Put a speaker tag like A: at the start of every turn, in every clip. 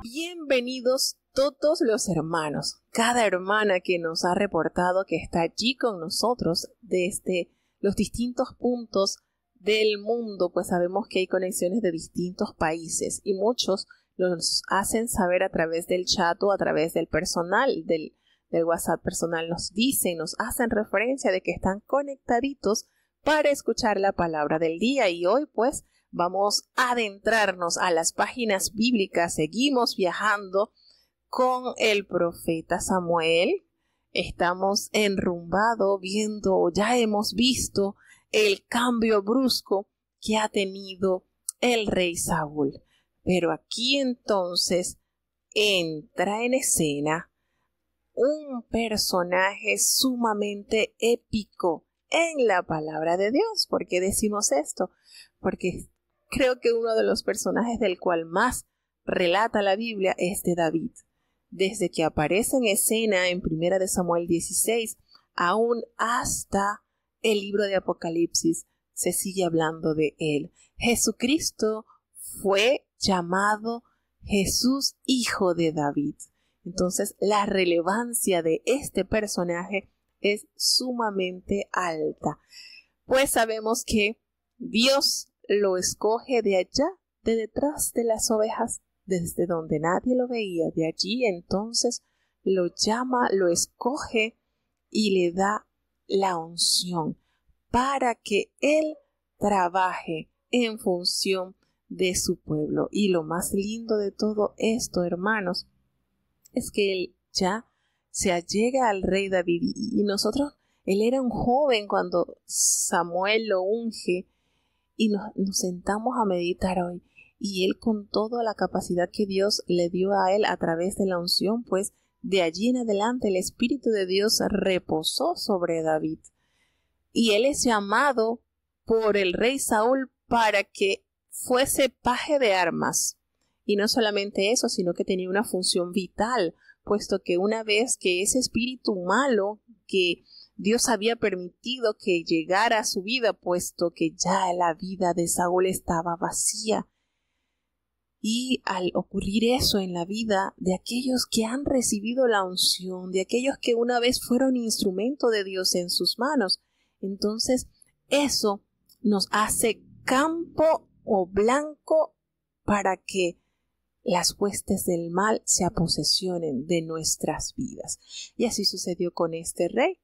A: Bienvenidos todos los hermanos, cada hermana que nos ha reportado que está allí con nosotros desde los distintos puntos del mundo, pues sabemos que hay conexiones de distintos países y muchos los hacen saber a través del chat o a través del personal, del WhatsApp personal, nos dicen, nos hacen referencia de que están conectaditos para escuchar la palabra del día. Y hoy pues vamos a adentrarnos a las páginas bíblicas, seguimos viajando con el profeta Samuel. Estamos enrumbados ya hemos visto el cambio brusco que ha tenido el rey Saúl. Pero aquí entonces entra en escena un personaje sumamente épico en la palabra de Dios. ¿Por qué decimos esto? Porque creo que uno de los personajes del cual más relata la Biblia es de David. Desde que aparece en escena en 1 de Samuel 16, aún hasta el libro de Apocalipsis, se sigue hablando de él. Jesucristo fue llamado Jesús, hijo de David. Entonces, la relevancia de este personaje es sumamente alta, pues sabemos que Dios lo escoge de allá, de detrás de las ovejas, desde donde nadie lo veía. De allí entonces lo llama, lo escoge y le da la unción para que él trabaje en función de su pueblo. Y lo más lindo de todo esto, hermanos, es que él ya se allega al rey David y nosotros, él era un joven cuando Samuel lo unge y nos sentamos a meditar hoy, y él, con toda la capacidad que Dios le dio a él a través de la unción, pues de allí en adelante el Espíritu de Dios reposó sobre David y él es llamado por el rey Saúl para que fuese paje de armas. Y no solamente eso, sino que tenía una función vital, puesto que una vez que ese espíritu malo que Dios había permitido que llegara a su vida, puesto que ya la vida de Saúl estaba vacía. Y al ocurrir eso en la vida de aquellos que han recibido la unción, de aquellos que una vez fueron instrumento de Dios en sus manos, entonces eso nos hace campo o blanco para que las huestes del mal se aposesionen de nuestras vidas. Y así sucedió con este rey.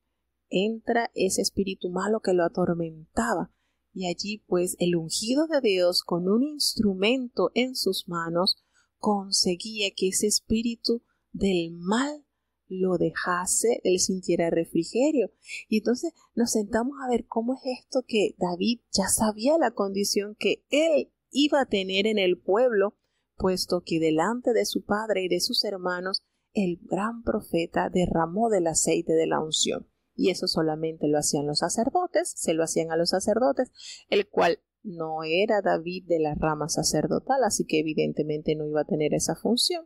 A: Entra ese espíritu malo que lo atormentaba, y allí pues el ungido de Dios, con un instrumento en sus manos, conseguía que ese espíritu del mal lo dejase, él sintiera refrigerio. Y entonces nos sentamos a ver cómo es esto que David ya sabía la condición que él iba a tener en el pueblo, puesto que delante de su padre y de sus hermanos el gran profeta derramó del aceite de la unción. Y eso solamente lo hacían los sacerdotes, se lo hacían a los sacerdotes, el cual no era David de la rama sacerdotal, así que evidentemente no iba a tener esa función,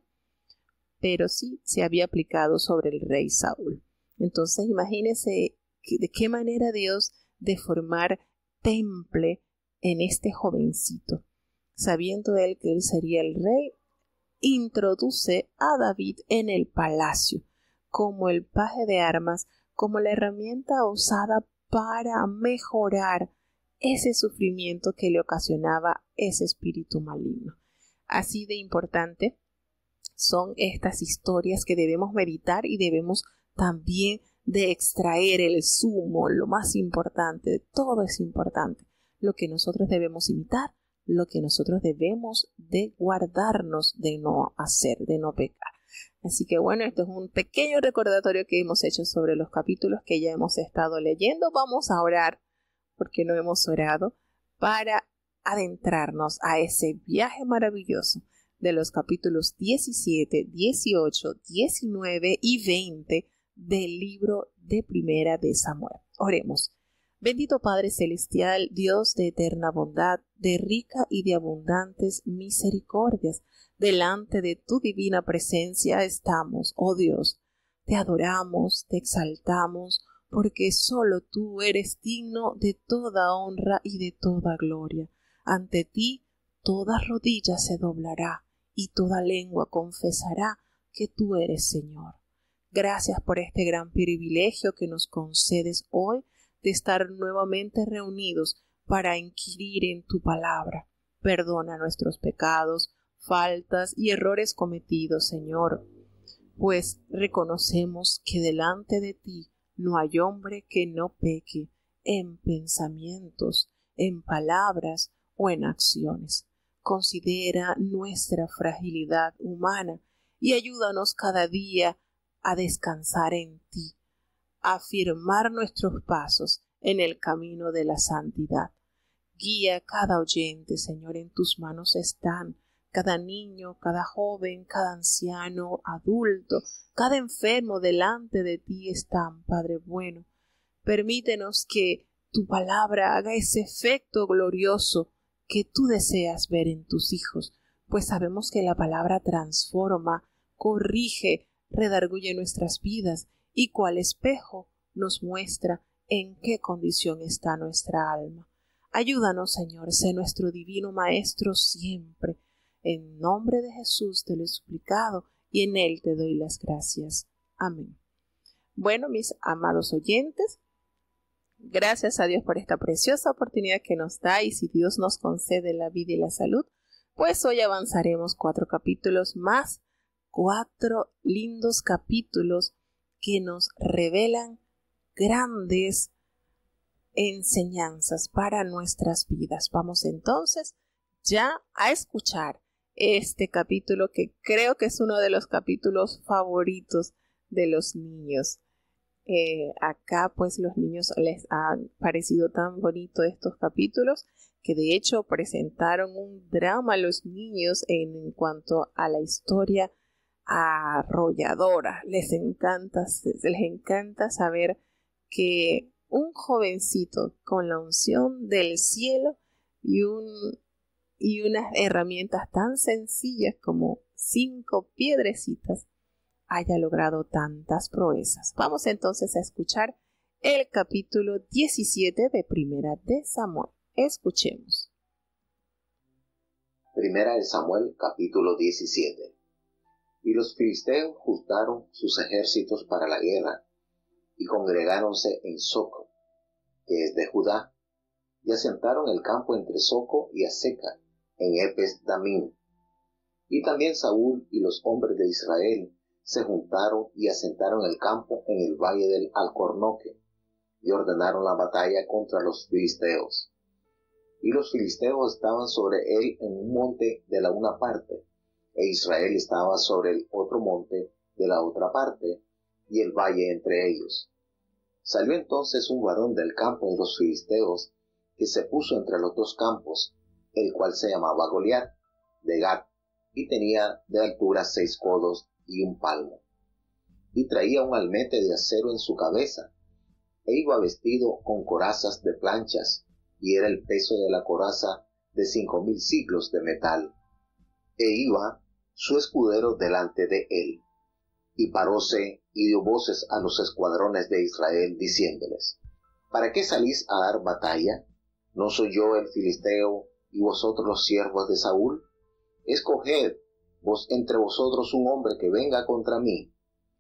A: pero sí se había aplicado sobre el rey Saúl. Entonces imagínense de qué manera Dios de formar temple en este jovencito. Sabiendo él que él sería el rey, introduce a David en el palacio como el paje de armas, como la herramienta usada para mejorar ese sufrimiento que le ocasionaba ese espíritu maligno. Así de importante son estas historias que debemos meditar y debemos también de extraer el sumo, lo más importante. Todo es importante, lo que nosotros debemos imitar, lo que nosotros debemos de guardarnos de no hacer, de no pecar. Así que bueno, esto es un pequeño recordatorio que hemos hecho sobre los capítulos que ya hemos estado leyendo. Vamos a orar, porque no hemos orado, para adentrarnos a ese viaje maravilloso de los capítulos 17, 18, 19 y 20 del libro de 1 de Samuel. Oremos. Bendito Padre Celestial, Dios de eterna bondad, de rica y de abundantes misericordias, delante de tu divina presencia estamos, oh Dios. Te adoramos, te exaltamos, porque solo tú eres digno de toda honra y de toda gloria. Ante ti toda rodilla se doblará y toda lengua confesará que tú eres Señor. Gracias por este gran privilegio que nos concedes hoy de estar nuevamente reunidos para inquirir en tu palabra. Perdona nuestros pecados, faltas y errores cometidos, Señor, pues reconocemos que delante de ti no hay hombre que no peque en pensamientos, en palabras o en acciones. Considera nuestra fragilidad humana y ayúdanos cada día a descansar en ti, a afirmar nuestros pasos en el camino de la santidad. Guía a cada oyente, Señor, en tus manos están cada niño, cada joven, cada anciano, adulto, cada enfermo delante de ti están, Padre bueno. Permítenos que tu palabra haga ese efecto glorioso que tú deseas ver en tus hijos, pues sabemos que la palabra transforma, corrige, redarguye nuestras vidas y cual espejo nos muestra en qué condición está nuestra alma. Ayúdanos, Señor, sé nuestro divino Maestro siempre. En nombre de Jesús te lo he suplicado y en Él te doy las gracias. Amén. Bueno, mis amados oyentes, gracias a Dios por esta preciosa oportunidad que nos da y si Dios nos concede la vida y la salud, pues hoy avanzaremos 4 capítulos más, 4 lindos capítulos que nos revelan grandes enseñanzas para nuestras vidas. Vamos entonces ya a escuchar este capítulo que creo que es uno de los capítulos favoritos de los niños. Acá pues los niños les han parecido tan bonito estos capítulos que de hecho presentaron un drama a los niños en cuanto a la historia arrolladora. Les encanta saber que un jovencito con la unción del cielo y unas herramientas tan sencillas como 5 piedrecitas haya logrado tantas proezas. Vamos entonces a escuchar el capítulo 17 de Primera de Samuel. Escuchemos.
B: Primera de Samuel, capítulo 17. Y los filisteos juntaron sus ejércitos para la guerra, y congregáronse en Soco, que es de Judá, y asentaron el campo entre Soco y Azeca, en Epes Damín. Y también Saúl y los hombres de Israel se juntaron y asentaron el campo en el valle del Alcornoque, y ordenaron la batalla contra los filisteos. Y los filisteos estaban sobre él en un monte de la una parte, e Israel estaba sobre el otro monte de la otra parte, y el valle entre ellos. Salió entonces un varón del campo de los filisteos, que se puso entre los dos campos, el cual se llamaba Goliat, de Gat, y tenía de altura 6 codos y 1 palmo, y traía un almete de acero en su cabeza, e iba vestido con corazas de planchas, y era el peso de la coraza de 5,000 siclos de metal. E iba su escudero delante de él, y paróse y dio voces a los escuadrones de Israel, diciéndoles: ¿Para qué salís a dar batalla? ¿No soy yo el filisteo, y vosotros los siervos de Saúl? Escoged vos entre vosotros un hombre que venga contra mí.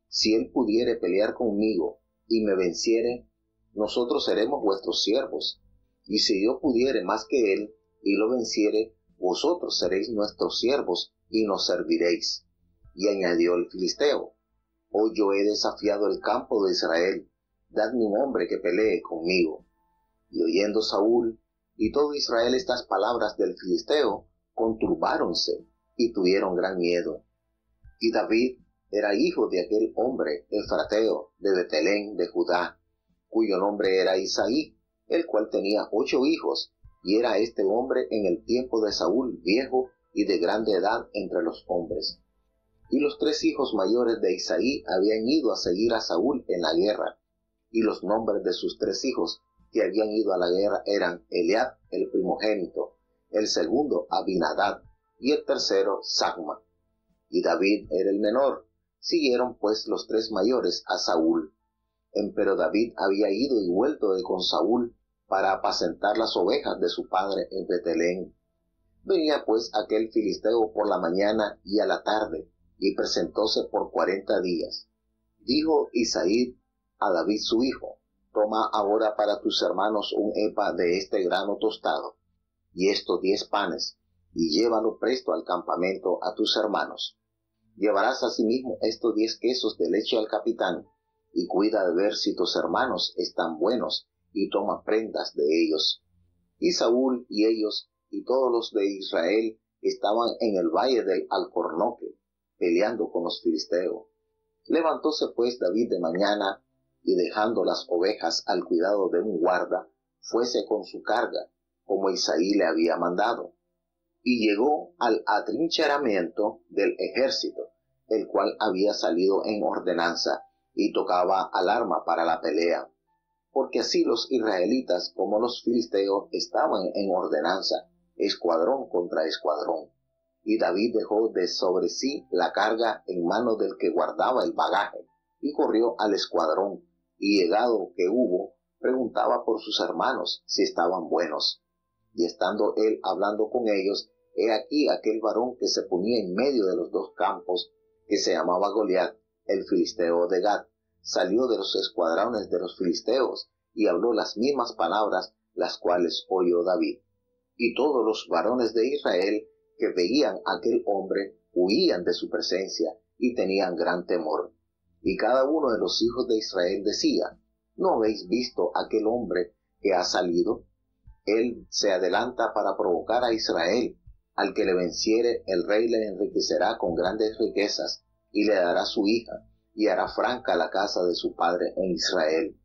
B: Si él pudiere pelear conmigo, y me venciere, nosotros seremos vuestros siervos. Y si yo pudiere más que él, y lo venciere, vosotros seréis nuestros siervos, y nos serviréis. Y añadió el filisteo: Hoy yo he desafiado el campo de Israel, dadme un hombre que pelee conmigo. Y oyendo Saúl y todo Israel estas palabras del filisteo, conturbáronse y tuvieron gran miedo. Y David era hijo de aquel hombre, Efrateo, de Betelén de Judá, cuyo nombre era Isaí, el cual tenía 8 hijos, y era este hombre en el tiempo de Saúl viejo y de grande edad entre los hombres. Y los 3 hijos mayores de Isaí habían ido a seguir a Saúl en la guerra, y los nombres de sus 3 hijos que habían ido a la guerra eran Eliab, el primogénito, el segundo Abinadab, y el tercero Sagma. Y David era el menor. Siguieron pues los 3 mayores a Saúl. Empero David había ido y vuelto de con Saúl para apacentar las ovejas de su padre en Betelén. Venía pues aquel filisteo por la mañana y a la tarde, y presentóse por 40 días. Dijo Isaí a David su hijo: toma ahora para tus hermanos un epa de este grano tostado, y estos 10 panes, y llévalo presto al campamento a tus hermanos. Llevarás asimismo estos 10 quesos de leche al capitán, y cuida de ver si tus hermanos están buenos, y toma prendas de ellos. Y Saúl y ellos y todos los de Israel estaban en el valle del Alcornoque, peleando con los filisteos. Levantóse pues David de mañana, y dejando las ovejas al cuidado de un guarda, fuese con su carga, como Isaí le había mandado. Y llegó al atrincheramiento del ejército, el cual había salido en ordenanza, y tocaba alarma para la pelea. Porque así los israelitas como los filisteos estaban en ordenanza, escuadrón contra escuadrón. Y David dejó de sobre sí la carga en manos del que guardaba el bagaje, y corrió al escuadrón, y llegado que hubo, preguntaba por sus hermanos si estaban buenos. Y estando él hablando con ellos, he aquí aquel varón que se ponía en medio de los dos campos, que se llamaba Goliat, el filisteo de Gat, salió de los escuadrones de los filisteos, y habló las mismas palabras, las cuales oyó David. Y todos los varones de Israel que veían a aquel hombre huían de su presencia, y tenían gran temor. Y cada uno de los hijos de Israel decía: ¿no habéis visto aquel hombre que ha salido? Él se adelanta para provocar a Israel. Al que le venciere, el rey le enriquecerá con grandes riquezas, y le dará su hija, y hará franca la casa de su padre en Israel.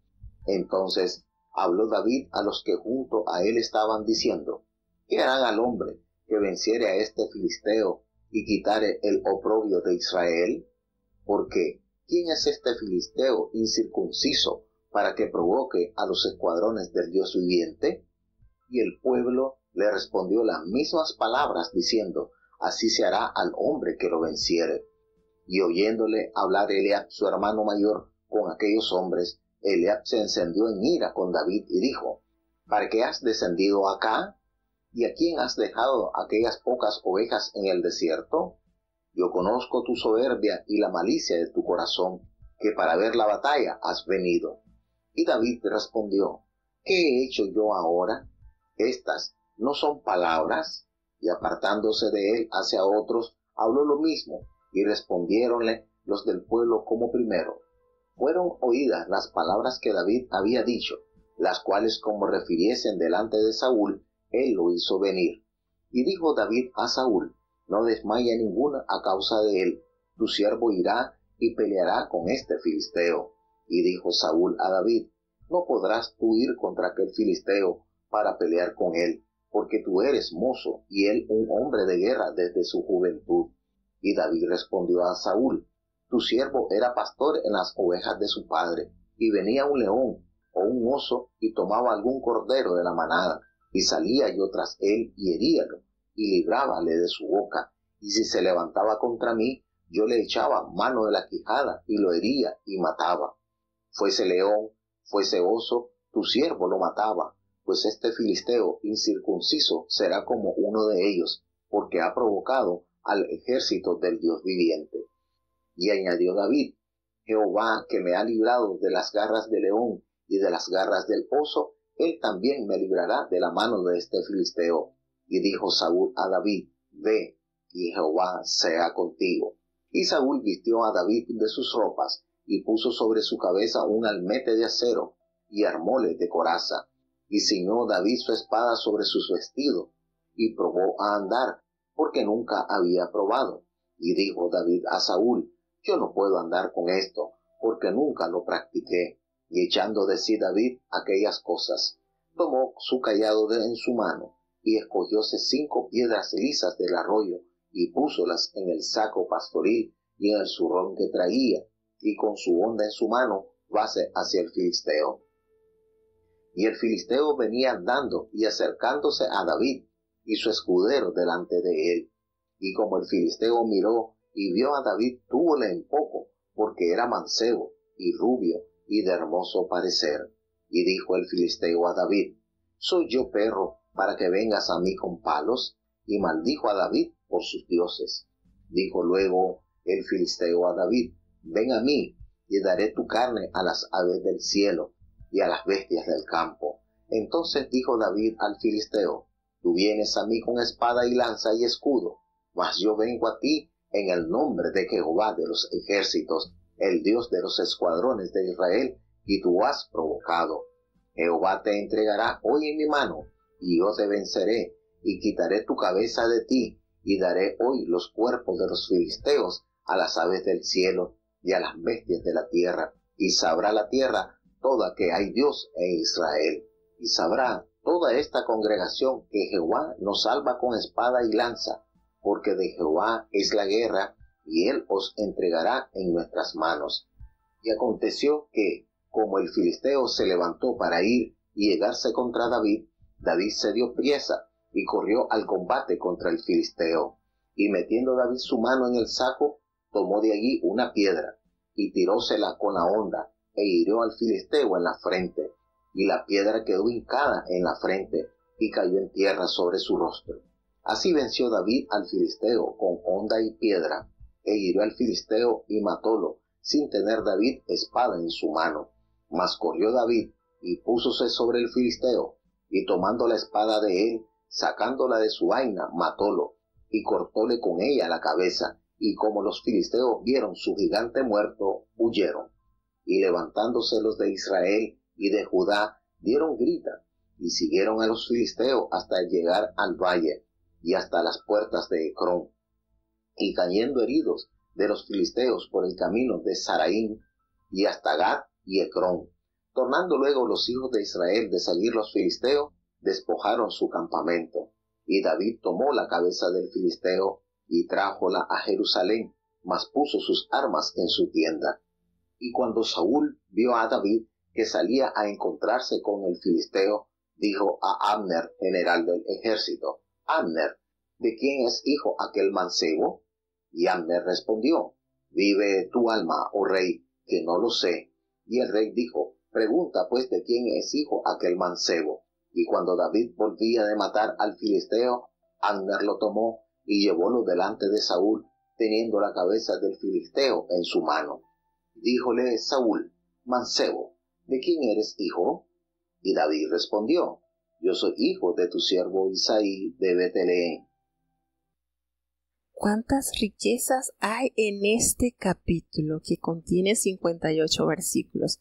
B: Entonces habló David a los que junto a él estaban, diciendo: ¿qué harán al hombre que venciere a este filisteo y quitare el oprobio de Israel? Porque ¿quién es este filisteo incircunciso para que provoque a los escuadrones del Dios viviente? Y el pueblo le respondió las mismas palabras, diciendo: así se hará al hombre que lo venciere. Y oyéndole hablar Eliab, su hermano mayor, con aquellos hombres, Eliab se encendió en ira con David y dijo: ¿para qué has descendido acá? ¿Y a quién has dejado aquellas pocas ovejas en el desierto? Yo conozco tu soberbia y la malicia de tu corazón, que para ver la batalla has venido. Y David respondió: ¿qué he hecho yo ahora? Estas no son palabras. Y apartándose de él hacia otros, habló lo mismo, y respondiéronle los del pueblo como primero. Fueron oídas las palabras que David había dicho, las cuales como refiriesen delante de Saúl, él lo hizo venir. Y dijo David a Saúl: no desmaya ninguna a causa de él, tu siervo irá y peleará con este filisteo. Y dijo Saúl a David: no podrás tú ir contra aquel filisteo para pelear con él, porque tú eres mozo y él un hombre de guerra desde su juventud. Y David respondió a Saúl: tu siervo era pastor en las ovejas de su padre, y venía un león o un oso y tomaba algún cordero de la manada, y salía yo tras él y heríalo, y librábale de su boca, y si se levantaba contra mí, yo le echaba mano de la quijada y lo hería y mataba. Fuese león, fuese oso, tu siervo lo mataba, pues este filisteo incircunciso será como uno de ellos, porque ha provocado al ejército del Dios viviente. Y añadió David: Jehová, que me ha librado de las garras del león y de las garras del oso, él también me librará de la mano de este filisteo. Y dijo Saúl a David: ve, y Jehová sea contigo. Y Saúl vistió a David de sus ropas, y puso sobre su cabeza un almete de acero, y armóle de coraza. Y ciñó David su espada sobre sus vestidos, y probó a andar, porque nunca había probado. Y dijo David a Saúl: yo no puedo andar con esto, porque nunca lo practiqué. Y echando de sí David aquellas cosas, tomó su cayado en su mano, y escogióse 5 piedras lisas del arroyo, y púsolas en el saco pastoril y en el zurrón que traía, y con su honda en su mano, vase hacia el filisteo. Y el filisteo venía andando y acercándose a David, y su escudero delante de él. Y como el filisteo miró y vio a David, túvole en poco, porque era mancebo y rubio y de hermoso parecer. Y dijo el filisteo a David: ¿soy yo perro para que vengas a mí con palos? y maldijo a David por sus dioses. Dijo luego el filisteo a David: ven a mí, y daré tu carne a las aves del cielo y a las bestias del campo. Entonces dijo David al filisteo: tú vienes a mí con espada y lanza y escudo, mas yo vengo a ti en el nombre de Jehová de los ejércitos, el Dios de los escuadrones de Israel, y tú has provocado. Jehová te entregará hoy en mi mano, y yo te venceré, y quitaré tu cabeza de ti, y daré hoy los cuerpos de los filisteos a las aves del cielo y a las bestias de la tierra, y sabrá la tierra toda que hay Dios en Israel. Y sabrá toda esta congregación que Jehová nos salva con espada y lanza, porque de Jehová es la guerra, y él os entregará en nuestras manos. Y aconteció que, como el filisteo se levantó para ir y llegarse contra David, David se dio priesa y corrió al combate contra el filisteo. Y metiendo David su mano en el saco, tomó de allí una piedra, y tirósela con la honda, e hirió al filisteo en la frente, y la piedra quedó hincada en la frente, y cayó en tierra sobre su rostro. Así venció David al filisteo con honda y piedra, e hirió al filisteo y matólo, sin tener David espada en su mano. Mas corrió David, y púsose sobre el filisteo, y tomando la espada de él, sacándola de su vaina, matólo, y cortóle con ella la cabeza. Y como los filisteos vieron su gigante muerto, huyeron. Y levantándose los de Israel y de Judá, dieron grita, y siguieron a los filisteos hasta llegar al valle, y hasta las puertas de Ecrón. Y cayendo heridos de los filisteos por el camino de Saraín, y hasta Gat y Ecrón. Tornando luego los hijos de Israel de seguir los filisteos, despojaron su campamento. Y David tomó la cabeza del filisteo, y trájola a Jerusalén, mas puso sus armas en su tienda. Y cuando Saúl vio a David que salía a encontrarse con el filisteo, dijo a Abner, general del ejército: Abner, ¿de quién es hijo aquel mancebo? Y Abner respondió: vive tu alma, oh rey, que no lo sé. Y el rey dijo: pregunta pues de quién es hijo aquel mancebo. Y cuando David volvía de matar al filisteo, Abner lo tomó y llevólo delante de Saúl, teniendo la cabeza del filisteo en su mano. Díjole Saúl: mancebo, ¿de quién eres hijo? Y David respondió: yo soy hijo de tu siervo Isaí de Betlehén.
A: ¿Cuántas riquezas hay en este capítulo que contiene 58 versículos?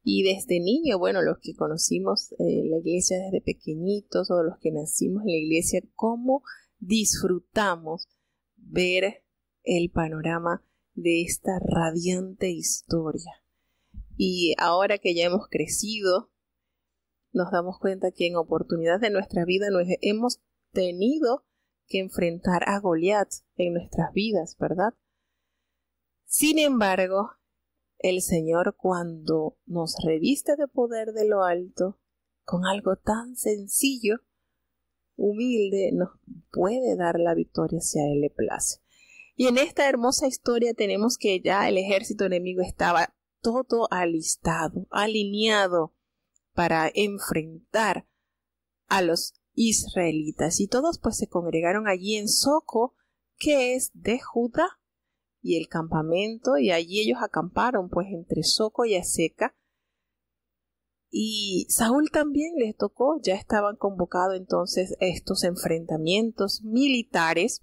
A: Y desde niño, bueno, los que conocimos la iglesia desde pequeñitos o los que nacimos en la iglesia, cómo disfrutamos ver el panorama de esta radiante historia. Y ahora que ya hemos crecido, nos damos cuenta que en oportunidades de nuestra vida nos hemos tenido que enfrentar a Goliat en nuestras vidas, ¿verdad? Sin embargo, el Señor, cuando nos reviste de poder de lo alto, con algo tan sencillo, humilde, nos puede dar la victoria si a Él le place. Y en esta hermosa historia tenemos que ya el ejército enemigo estaba todo alistado, alineado para enfrentar a los israelitas. Y todos pues se congregaron allí en Soco, que es de Judá, y el campamento, y allí ellos acamparon pues entre Soco y Azeca. Y Saúl también les tocó, ya estaban convocados entonces estos enfrentamientos militares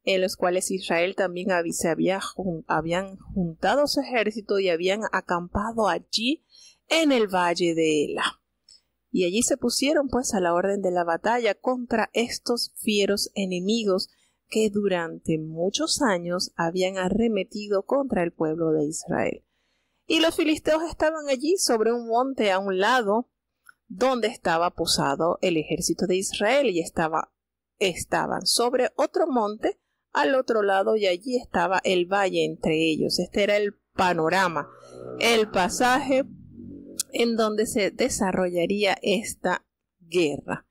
A: en los cuales Israel también habían juntado su ejército y habían acampado allí en el valle de Ela. Y allí se pusieron pues a la orden de la batalla contra estos fieros enemigos que durante muchos años habían arremetido contra el pueblo de Israel. Y los filisteos estaban allí sobre un monte a un lado donde estaba posado el ejército de Israel, y estaban sobre otro monte al otro lado, y allí estaba el valle entre ellos. Este era el panorama, el pasaje en donde se desarrollaría esta guerra.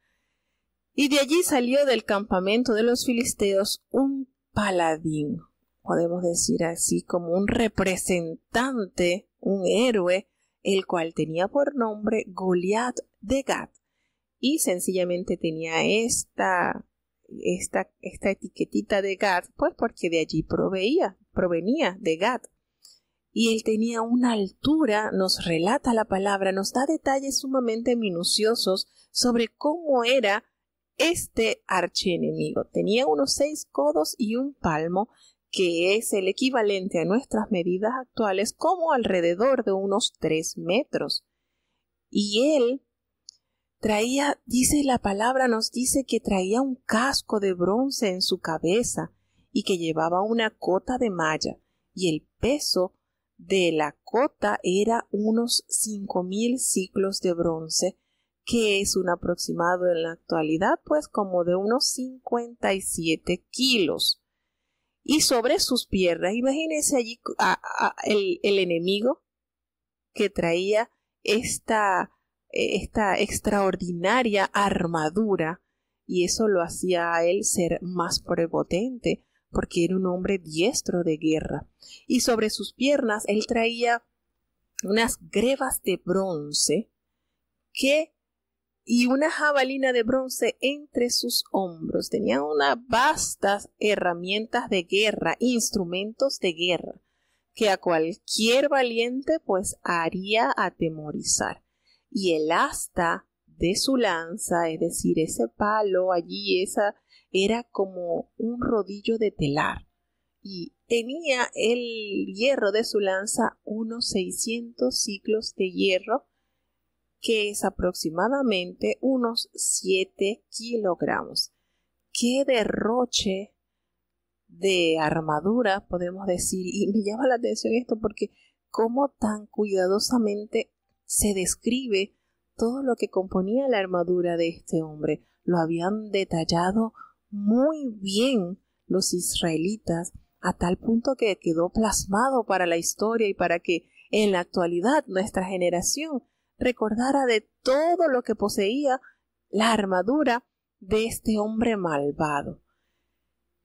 A: Y de allí salió del campamento de los filisteos un paladín, podemos decir así, como un representante, un héroe, el cual tenía por nombre Goliat de Gat, y sencillamente tenía esta esta etiquetita de Gad, pues porque de allí provenía de Gad. Y él tenía una altura, nos relata la palabra, nos da detalles sumamente minuciosos sobre cómo era este archienemigo. Tenía unos 6 codos y un palmo, que es el equivalente a nuestras medidas actuales como alrededor de unos 3 metros. Y él traía, dice la palabra, nos dice que traía un casco de bronce en su cabeza y que llevaba una cota de malla, y el peso de la cota era unos 5,000 siclos de bronce, que es un aproximado en la actualidad, pues como de unos 57 kilos. Y sobre sus piernas, imagínense allí el enemigo que traía esta extraordinaria armadura, y eso lo hacía a él ser más prepotente, porque era un hombre diestro de guerra. Y sobre sus piernas él traía unas grebas de bronce y una jabalina de bronce entre sus hombros. Tenía unas vastas herramientas de guerra, instrumentos de guerra, que a cualquier valiente pues haría atemorizar. Y el asta de su lanza, es decir, ese palo allí, era como un rodillo de telar. Y tenía el hierro de su lanza unos 600 siclos de hierro, que es aproximadamente unos 7 kilogramos. ¡Qué derroche de armadura, podemos decir! Y me llama la atención esto porque cómo tan cuidadosamente se describe todo lo que componía la armadura de este hombre. Lo habían detallado muy bien los israelitas, a tal punto que quedó plasmado para la historia y para que en la actualidad nuestra generación recordara de todo lo que poseía la armadura de este hombre malvado.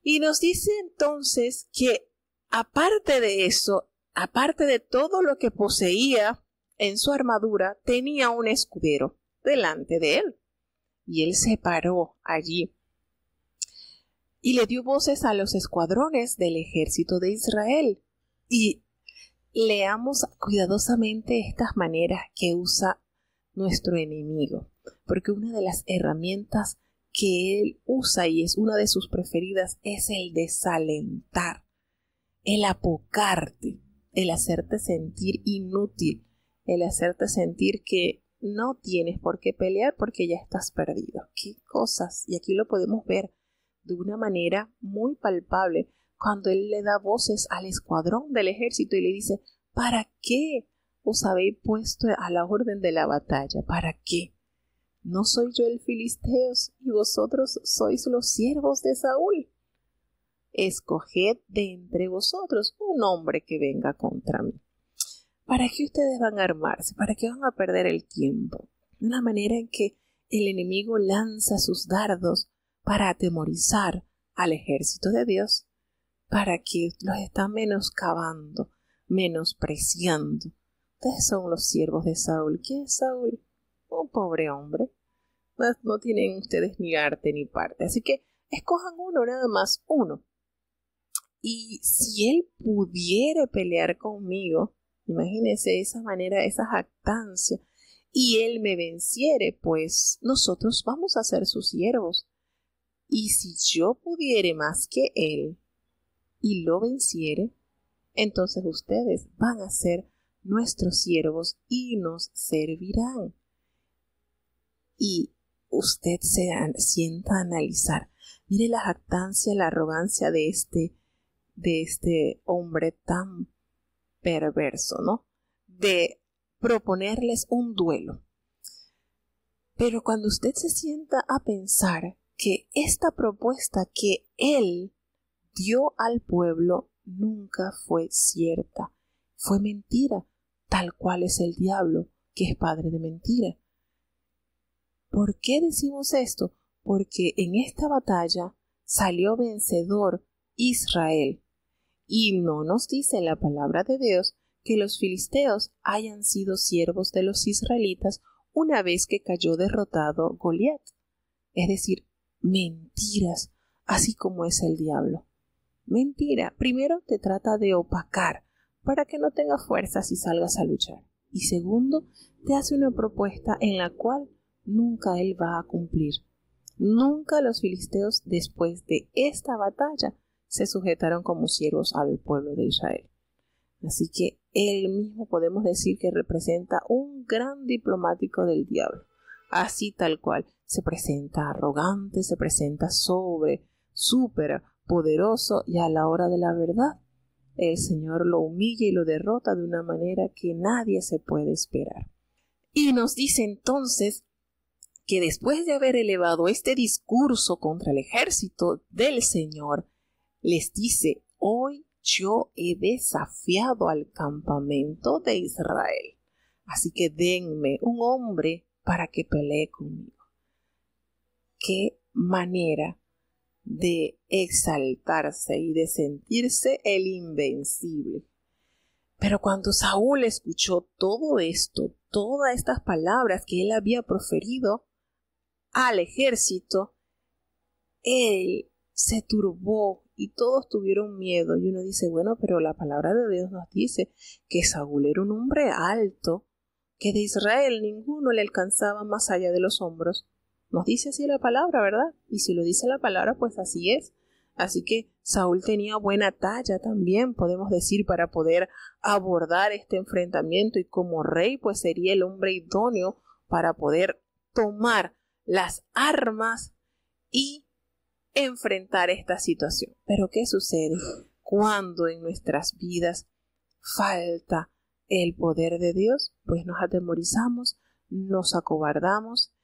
A: Y nos dice entonces que aparte de eso, aparte de todo lo que poseía en su armadura, tenía un escudero delante de él. Y él se paró allí y le dio voces a los escuadrones del ejército de Israel. Y leamos cuidadosamente estas maneras que usa nuestro enemigo, porque una de las herramientas que él usa, y es una de sus preferidas, es el desalentar, el apocarte, el hacerte sentir inútil, el hacerte sentir que no tienes por qué pelear porque ya estás perdido. ¡Qué cosas! Y aquí lo podemos ver de una manera muy palpable cuando él le da voces al escuadrón del ejército y le dice: ¿para qué os habéis puesto a la orden de la batalla? ¿Para qué? ¿No soy yo el filisteos y vosotros sois los siervos de Saúl? Escoged de entre vosotros un hombre que venga contra mí. ¿Para qué ustedes van a armarse? ¿Para qué van a perder el tiempo? De una manera en que el enemigo lanza sus dardos para atemorizar al ejército de Dios, para que los está menoscabando, menospreciando. Ustedes son los siervos de Saúl. ¿Quién es Saúl? Un pobre hombre. No tienen ustedes ni arte ni parte. Así que escojan uno, nada más uno. Y si él pudiere pelear conmigo, imagínense esa manera, esa jactancia, y él me venciere, pues nosotros vamos a ser sus siervos. Y si yo pudiere más que él y lo venciere, entonces ustedes van a ser nuestros siervos y nos servirán. Y usted se sienta a analizar. Mire la jactancia, la arrogancia de este hombre tan perverso, ¿no? De proponerles un duelo. Pero cuando usted se sienta a pensar que esta propuesta que él dio al pueblo nunca fue cierta, fue mentira, tal cual es el diablo, que es padre de mentira. ¿Por qué decimos esto? Porque en esta batalla salió vencedor Israel. Y no nos dice la palabra de Dios que los filisteos hayan sido siervos de los israelitas una vez que cayó derrotado Goliat. Es decir, mentiras, así como es el diablo. Mentira, primero te trata de opacar para que no tengas fuerzas y salgas a luchar. Y segundo, te hace una propuesta en la cual nunca él va a cumplir. Nunca los filisteos, después de esta batalla, se sujetaron como siervos al pueblo de Israel. Así que él mismo podemos decir que representa un gran diplomático del diablo. Así tal cual, se presenta arrogante, se presenta súper poderoso, y a la hora de la verdad, el Señor lo humilla y lo derrota de una manera que nadie se puede esperar. Y nos dice entonces que después de haber elevado este discurso contra el ejército del Señor, les dice: hoy yo he desafiado al campamento de Israel, así que denme un hombre para que pelee conmigo. Qué manera de exaltarse y de sentirse el invencible. Pero cuando Saúl escuchó todo esto, todas estas palabras que él había proferido al ejército, él se turbó y todos tuvieron miedo. Y uno dice, bueno, pero la palabra de Dios nos dice que Saúl era un hombre alto, que de Israel ninguno le alcanzaba más allá de los hombros. Nos dice así la palabra, ¿verdad? Y si lo dice la palabra, pues así es. Así que Saúl tenía buena talla también, podemos decir, para poder abordar este enfrentamiento, y como rey, pues sería el hombre idóneo para poder tomar las armas y enfrentar esta situación. Pero ¿qué sucede cuando en nuestras vidas falta el poder de Dios? Pues nos atemorizamos, nos acobardamos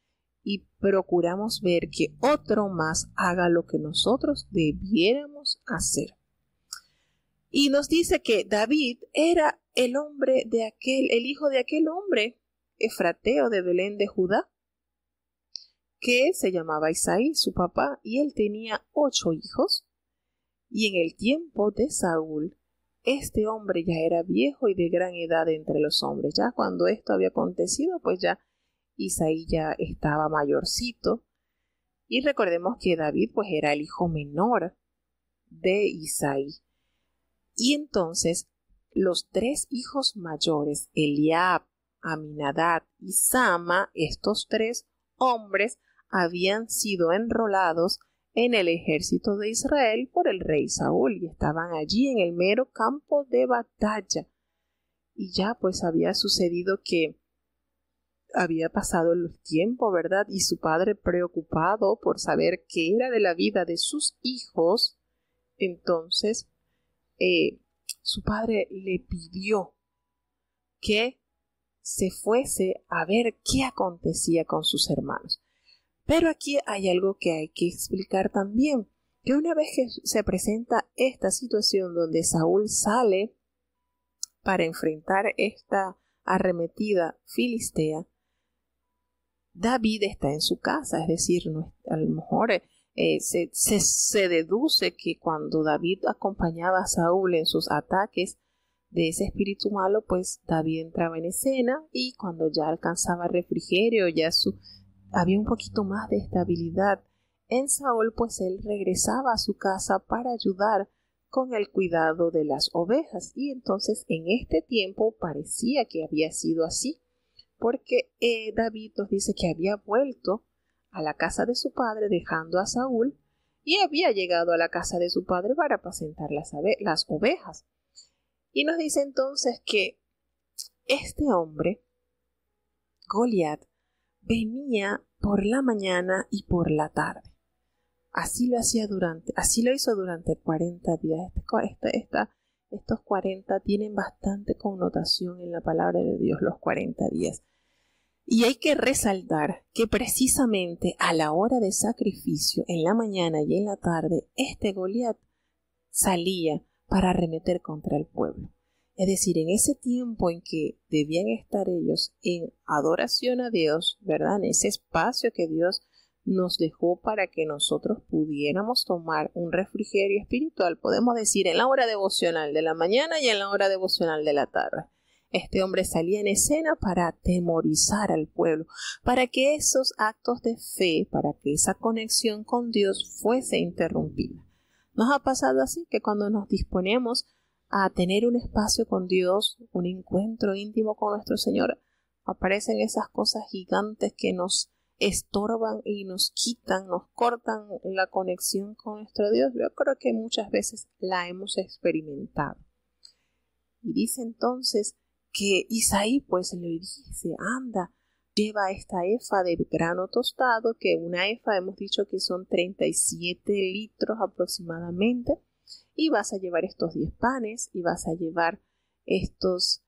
A: y procuramos ver que otro más haga lo que nosotros debiéramos hacer. Y nos dice que David era el hijo de aquel hombre efrateo de Belén de Judá, que se llamaba Isaí, su papá, y él tenía 8 hijos. Y en el tiempo de Saúl, este hombre ya era viejo y de gran edad entre los hombres. Ya cuando esto había acontecido, pues ya Isaí ya estaba mayorcito. Y recordemos que David pues era el hijo menor de Isaí. Y entonces los 3 hijos mayores, Eliab, Aminadab y Sama, estos 3 hombres habían sido enrolados en el ejército de Israel por el rey Saúl y estaban allí en el mero campo de batalla. Y ya pues había sucedido que había pasado el tiempo, ¿verdad? Y su padre, preocupado por saber qué era de la vida de sus hijos, entonces su padre le pidió que se fuese a ver qué acontecía con sus hermanos. Pero aquí hay algo que hay que explicar también, que una vez que se presenta esta situación donde Saúl sale para enfrentar esta arremetida filistea, David está en su casa, es decir, a lo mejor se deduce que cuando David acompañaba a Saúl en sus ataques de ese espíritu malo, pues David entraba en escena, y cuando ya alcanzaba refrigerio, ya había un poquito más de estabilidad en Saúl, pues él regresaba a su casa para ayudar con el cuidado de las ovejas. Y entonces en este tiempo parecía que había sido así, porque David nos dice que había vuelto a la casa de su padre dejando a Saúl y había llegado a la casa de su padre para apacentar las ovejas. Y nos dice entonces que este hombre, Goliat, venía por la mañana y por la tarde. Así lo hizo durante 40 días. Estos 40 tienen bastante connotación en la palabra de Dios, los 40 días. Y hay que resaltar que precisamente a la hora de sacrificio, en la mañana y en la tarde, este Goliat salía para arremeter contra el pueblo. Es decir, en ese tiempo en que debían estar ellos en adoración a Dios, ¿verdad? En ese espacio que Dios nos dejó para que nosotros pudiéramos tomar un refrigerio espiritual, podemos decir en la hora devocional de la mañana y en la hora devocional de la tarde. este hombre salía en escena para atemorizar al pueblo, para que esos actos de fe, para que esa conexión con Dios fuese interrumpida. ¿Nos ha pasado así que cuando nos disponemos a tener un espacio con Dios, un encuentro íntimo con nuestro Señor, aparecen esas cosas gigantes que nos estorban y nos quitan, nos cortan la conexión con nuestro Dios? Yo creo que muchas veces la hemos experimentado. Y dice entonces que Isaí pues le dice, anda, lleva esta efa de grano tostado, que una efa hemos dicho que son 37 litros aproximadamente, y vas a llevar estos 10 panes, y vas a llevar estos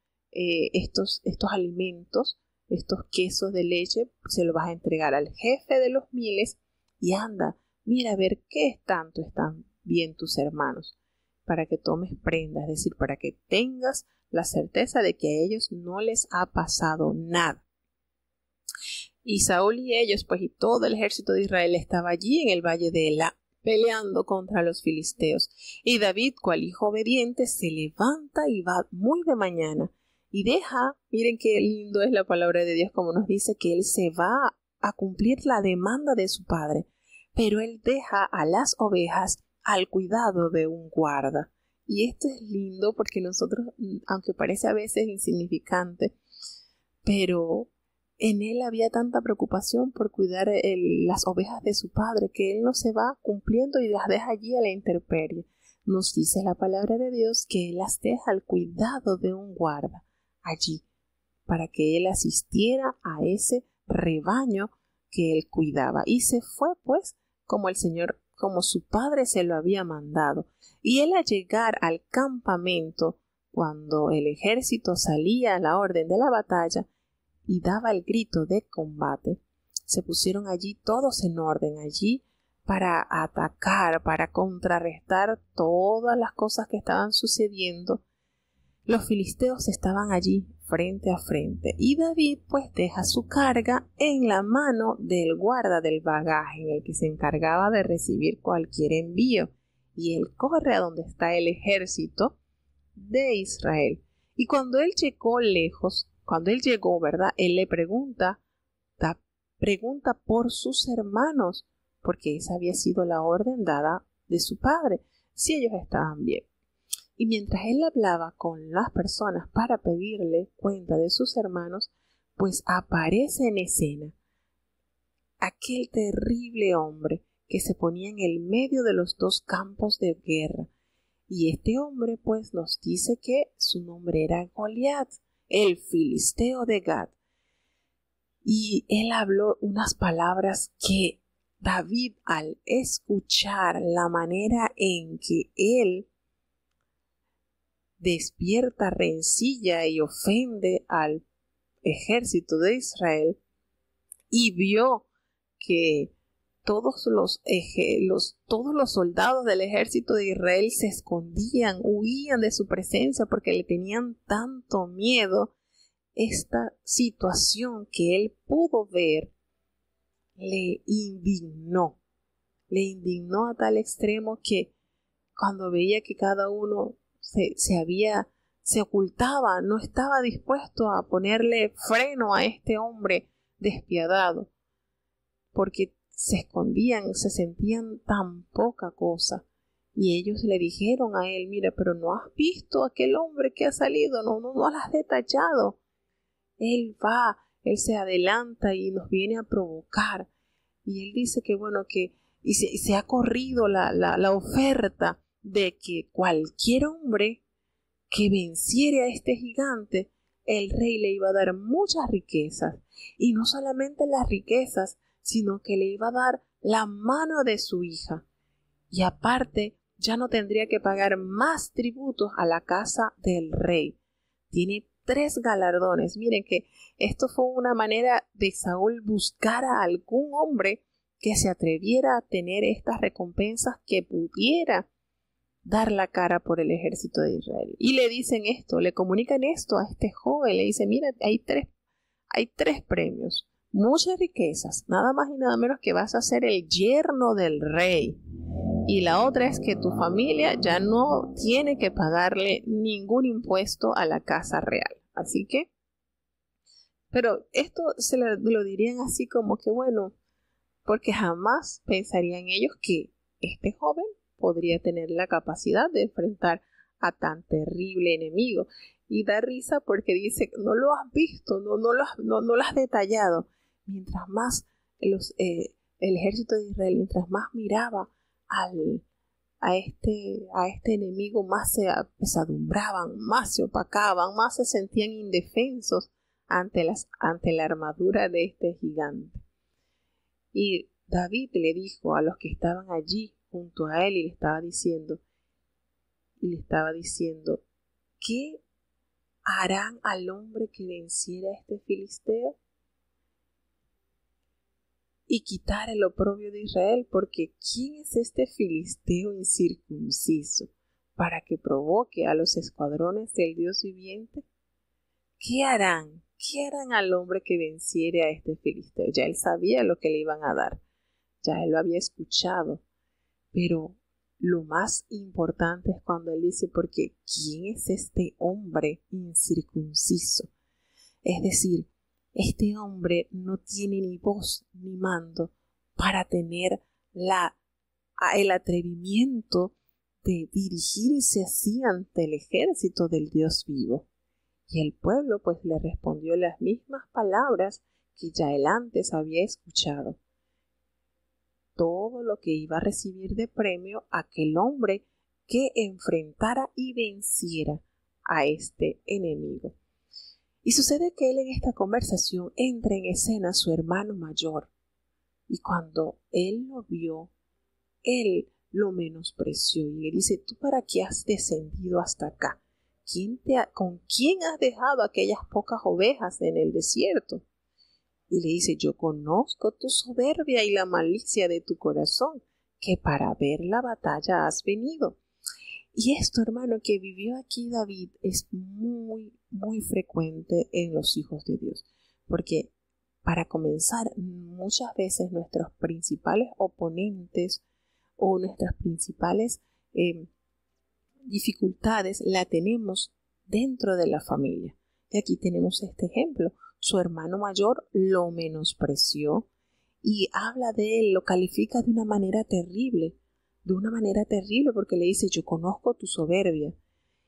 A: alimentos, estos quesos de leche, se los vas a entregar al jefe de los miles, y anda, mira a ver qué tanto están bien tus hermanos, para que tomes prenda, es decir, para que tengas la certeza de que a ellos no les ha pasado nada. Y Saúl y ellos, pues, y todo el ejército de Israel estaba allí en el valle de Elá, peleando contra los filisteos. Y David, cual hijo obediente, se levanta y va muy de mañana y deja, miren qué lindo es la palabra de Dios, como nos dice que él se va a cumplir la demanda de su padre, pero él deja a las ovejas al cuidado de un guarda. Y esto es lindo porque nosotros, aunque parece a veces insignificante, pero en él había tanta preocupación por cuidar las ovejas de su padre, que él no se va cumpliendo y las deja allí a la intemperie. Nos dice la palabra de Dios que él las deja al cuidado de un guarda allí, para que él asistiera a ese rebaño que él cuidaba. Y se fue pues como el Señor, como su padre se lo había mandado. Y él, al llegar al campamento, cuando el ejército salía a la orden de la batalla y daba el grito de combate, se pusieron allí todos en orden, allí para atacar, para contrarrestar todas las cosas que estaban sucediendo. Los filisteos estaban allí frente a frente, y David pues deja su carga en la mano del guarda del bagaje, en el que se encargaba de recibir cualquier envío, y él corre a donde está el ejército de Israel. Y cuando él llegó lejos, ¿verdad? Él le pregunta por sus hermanos, porque esa había sido la orden dada de su padre, si ellos estaban bien. Y mientras él hablaba con las personas para pedirle cuenta de sus hermanos, pues aparece en escena aquel terrible hombre que se ponía en el medio de los dos campos de guerra. Y este hombre pues nos dice que su nombre era Goliat, el filisteo de Gat. Y él habló unas palabras que David, al escuchar la manera en que él despierta rencilla y ofende al ejército de Israel, y vio que todos los soldados del ejército de Israel se escondían, huían de su presencia porque le tenían tanto miedo, esta situación que él pudo ver le indignó a tal extremo que cuando veía que cada uno se ocultaba, no estaba dispuesto a ponerle freno a este hombre despiadado, porque se escondían, se sentían tan poca cosa. Y ellos le dijeron a él, mira, pero ¿no has visto a aquel hombre que ha salido? No lo has detallado. Él se adelanta y nos viene a provocar. Y él dice que bueno, y se ha corrido la oferta de que cualquier hombre que venciere a este gigante, el rey le iba a dar muchas riquezas, y no solamente las riquezas, sino que le iba a dar la mano de su hija, y aparte ya no tendría que pagar más tributos a la casa del rey. Tiene 3 galardones. Miren que esto fue una manera de Saúl buscar a algún hombre que se atreviera a tener estas recompensas, que pudiera dar la cara por el ejército de Israel. Y le dicen esto, le comunican esto a este joven, le dicen, mira, hay tres premios, muchas riquezas, nada más y nada menos que vas a ser el yerno del rey. Y la otra es que tu familia ya no tiene que pagarle ningún impuesto a la casa real. Así que, pero esto lo dirían así como que bueno, porque jamás pensarían ellos que este joven podría tener la capacidad de enfrentar a tan terrible enemigo. Y da risa porque dice, no lo has visto, no lo has detallado. Mientras más el ejército de Israel, mientras más miraba a este enemigo, más se apesadumbraban, más se opacaban, más se sentían indefensos ante la armadura de este gigante. Y David le dijo a los que estaban allí junto a él y le estaba diciendo, ¿qué harán al hombre que venciera a este filisteo y quitara el oprobio de Israel? Porque ¿quién es este filisteo incircunciso para que provoque a los escuadrones del Dios viviente? ¿Qué harán? ¿Qué harán al hombre que venciere a este filisteo? Ya él sabía lo que le iban a dar, ya él lo había escuchado, pero lo más importante es cuando él dice, porque ¿quién es este hombre incircunciso? Es decir, este hombre no tiene ni voz ni mando para tener el atrevimiento de dirigirse así ante el ejército del Dios vivo. Y el pueblo pues le respondió las mismas palabras que ya él antes había escuchado. Todo lo que iba a recibir de premio aquel hombre que enfrentara y venciera a este enemigo. Y sucede que él en esta conversación entra en escena su hermano mayor, y cuando él lo vio, él lo menospreció y le dice, ¿tú para qué has descendido hasta acá? ¿Con quién has dejado aquellas pocas ovejas en el desierto? Y le dice, yo conozco tu soberbia y la malicia de tu corazón, que para ver la batalla has venido. Y esto, hermano, que vivió aquí David es muy, muy frecuente en los hijos de Dios. Porque, para comenzar, muchas veces nuestros principales oponentes o nuestras principales dificultades la tenemos dentro de la familia. Y aquí tenemos este ejemplo. Su hermano mayor lo menospreció y habla de él, lo califica de una manera terrible porque le dice, yo conozco tu soberbia.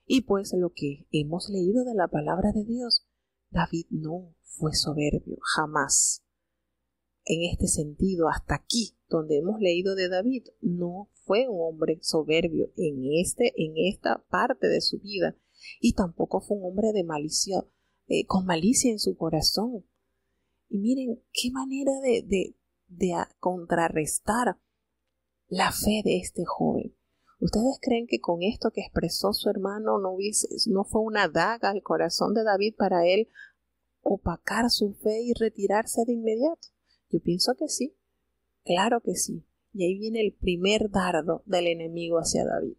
A: Y pues lo que hemos leído de la palabra de Dios, David no fue soberbio, jamás. En este sentido, hasta aquí, donde hemos leído de David, no fue un hombre soberbio en esta parte de su vida, y tampoco fue un hombre de malicia, con malicia en su corazón. Y miren qué manera de contrarrestar la fe de este joven. ¿Ustedes creen que con esto que expresó su hermano no fue una daga al corazón de David para él opacar su fe y retirarse de inmediato? Yo pienso que sí, claro que sí. Y ahí viene el primer dardo del enemigo hacia David.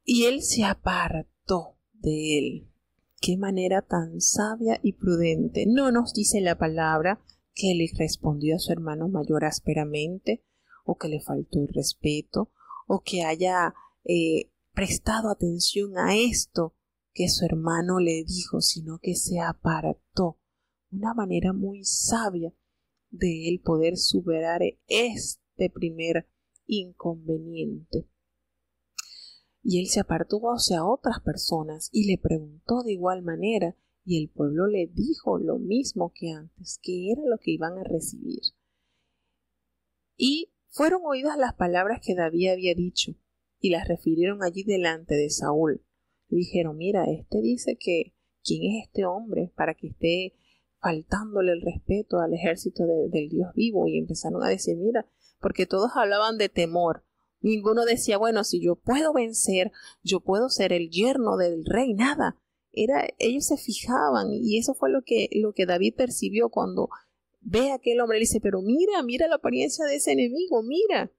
A: Y él se apartó de él. Qué manera tan sabia y prudente. No nos dice la palabra que le respondió a su hermano mayor ásperamente, o que le faltó el respeto, o que haya prestado atención a esto que su hermano le dijo, sino que se apartó. Una manera muy sabia de él poder superar este primer inconveniente. Y él se apartó hacia otras personas y le preguntó de igual manera, y el pueblo le dijo lo mismo que antes, que era lo que iban a recibir. Y fueron oídas las palabras que David había dicho, y las refirieron allí delante de Saúl. Le dijeron, mira, dice que ¿quién es este hombre para que esté faltándole el respeto al ejército del Dios vivo? Y empezaron a decir, mira, porque todos hablaban de temor. Ninguno decía, bueno, si yo puedo vencer, yo puedo ser el yerno del rey, nada. Ellos se fijaban, y eso fue lo que David percibió cuando ve a aquel hombre. Le dice, pero mira la apariencia de ese enemigo, mira.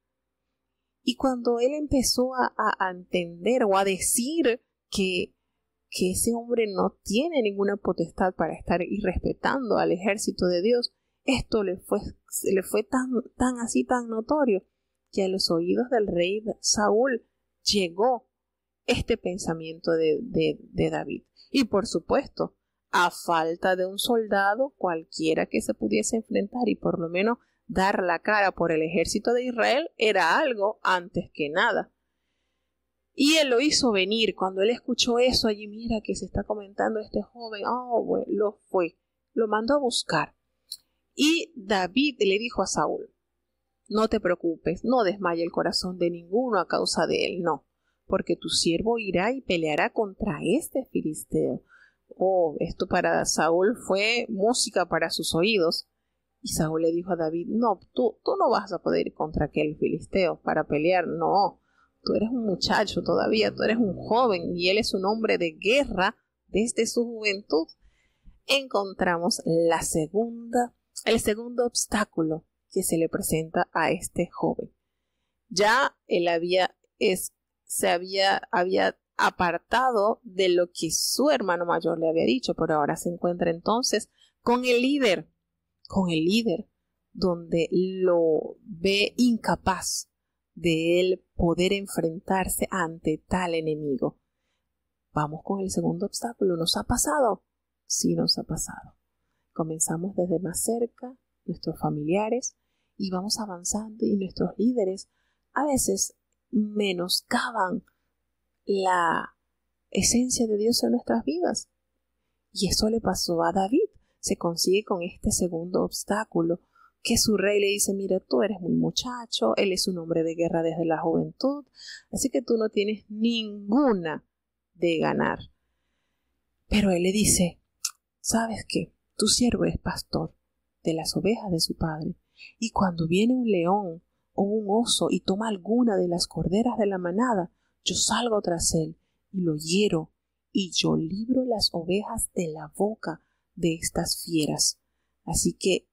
A: Y cuando él empezó a entender o a decir que ese hombre no tiene ninguna potestad para estar irrespetando al ejército de Dios, esto le fue tan notorio, que a los oídos del rey Saúl llegó este pensamiento de David. Y por supuesto, a falta de un soldado cualquiera que se pudiese enfrentar y por lo menos dar la cara por el ejército de Israel era algo antes que nada. Y él lo hizo venir. Cuando él escuchó eso allí, mira que se está comentando este joven, bueno, lo mandó a buscar. Y David le dijo a Saúl, no te preocupes, no desmaye el corazón de ninguno a causa de él, no, porque tu siervo irá y peleará contra este filisteo. Esto para Saúl fue música para sus oídos. Y Saúl le dijo a David, no, tú no vas a poder ir contra aquel filisteo para pelear, no. Tú eres un muchacho todavía, tú eres un joven y él es un hombre de guerra desde su juventud. Encontramos el segundo obstáculo que se le presenta a este joven. Ya él había apartado de lo que su hermano mayor le había dicho, pero ahora se encuentra entonces con el líder, donde lo ve incapaz de él poder enfrentarse ante tal enemigo. Vamos con el segundo obstáculo. ¿Nos ha pasado? Sí, nos ha pasado. Comenzamos desde más cerca, nuestros familiares, y vamos avanzando y nuestros líderes a veces menoscaban la esencia de Dios en nuestras vidas. Y eso le pasó a David. Se consigue con este segundo obstáculo, que su rey le dice, mira, tú eres muy muchacho, él es un hombre de guerra desde la juventud, así que tú no tienes ninguna de ganar. Pero él le dice, ¿sabes qué? Tu siervo es pastor de las ovejas de su padre, y cuando viene un león o un oso y toma alguna de las corderas de la manada, yo salgo tras él y lo hiero, y yo libro las ovejas de la boca de estas fieras. Así que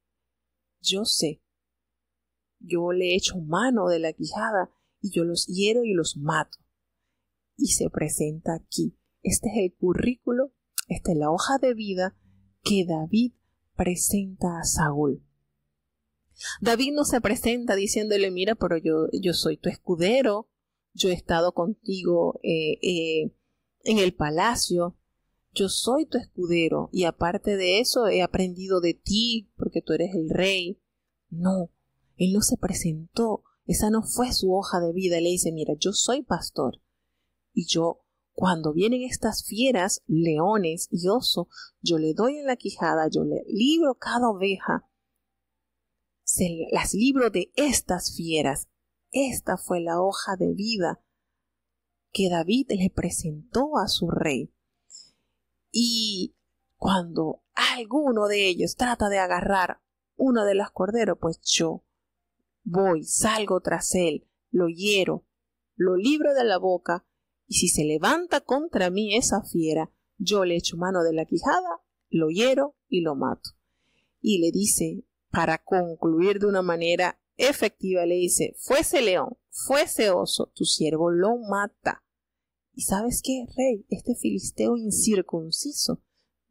A: yo sé, yo le echo mano de la quijada y yo los hiero y los mato. Y se presenta aquí. Este es el currículo, esta es la hoja de vida que David presenta a Saúl. David no se presenta diciéndole, mira, pero yo soy tu escudero, yo he estado contigo en el palacio, yo soy tu escudero y aparte de eso he aprendido de ti porque tú eres el rey. No, él no se presentó, esa no fue su hoja de vida. Él le dice, mira, yo soy pastor y yo, cuando vienen estas fieras, leones y oso, yo le doy en la quijada, yo le libro cada oveja, las libro de estas fieras. Esta fue la hoja de vida que David le presentó a su rey. Y cuando alguno de ellos trata de agarrar uno de los corderos, pues yo salgo tras él, lo hiero, lo libro de la boca, y si se levanta contra mí esa fiera, yo le echo mano de la quijada, lo hiero y lo mato. Y le dice, para concluir de una manera efectiva, le dice, fuese león, fuese oso, tu siervo lo mata. ¿Y sabes qué, rey? Este filisteo incircunciso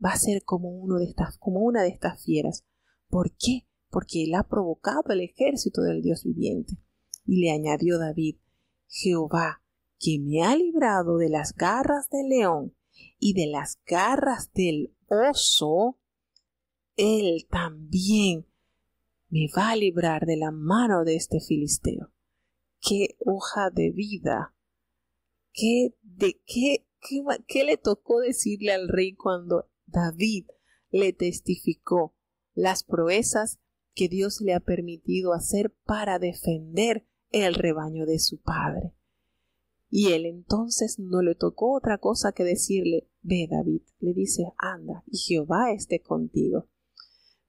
A: va a ser como una de estas fieras. ¿Por qué? Porque él ha provocado el ejército del Dios viviente. Y le añadió David, Jehová, que me ha librado de las garras del león y de las garras del oso, él también me va a librar de la mano de este filisteo. ¡Qué hoja de vida! ¿Qué le tocó decirle al rey cuando David le testificó las proezas que Dios le ha permitido hacer para defender el rebaño de su padre? Y él entonces no le tocó otra cosa que decirle, ve David, le dice, anda, y Jehová esté contigo.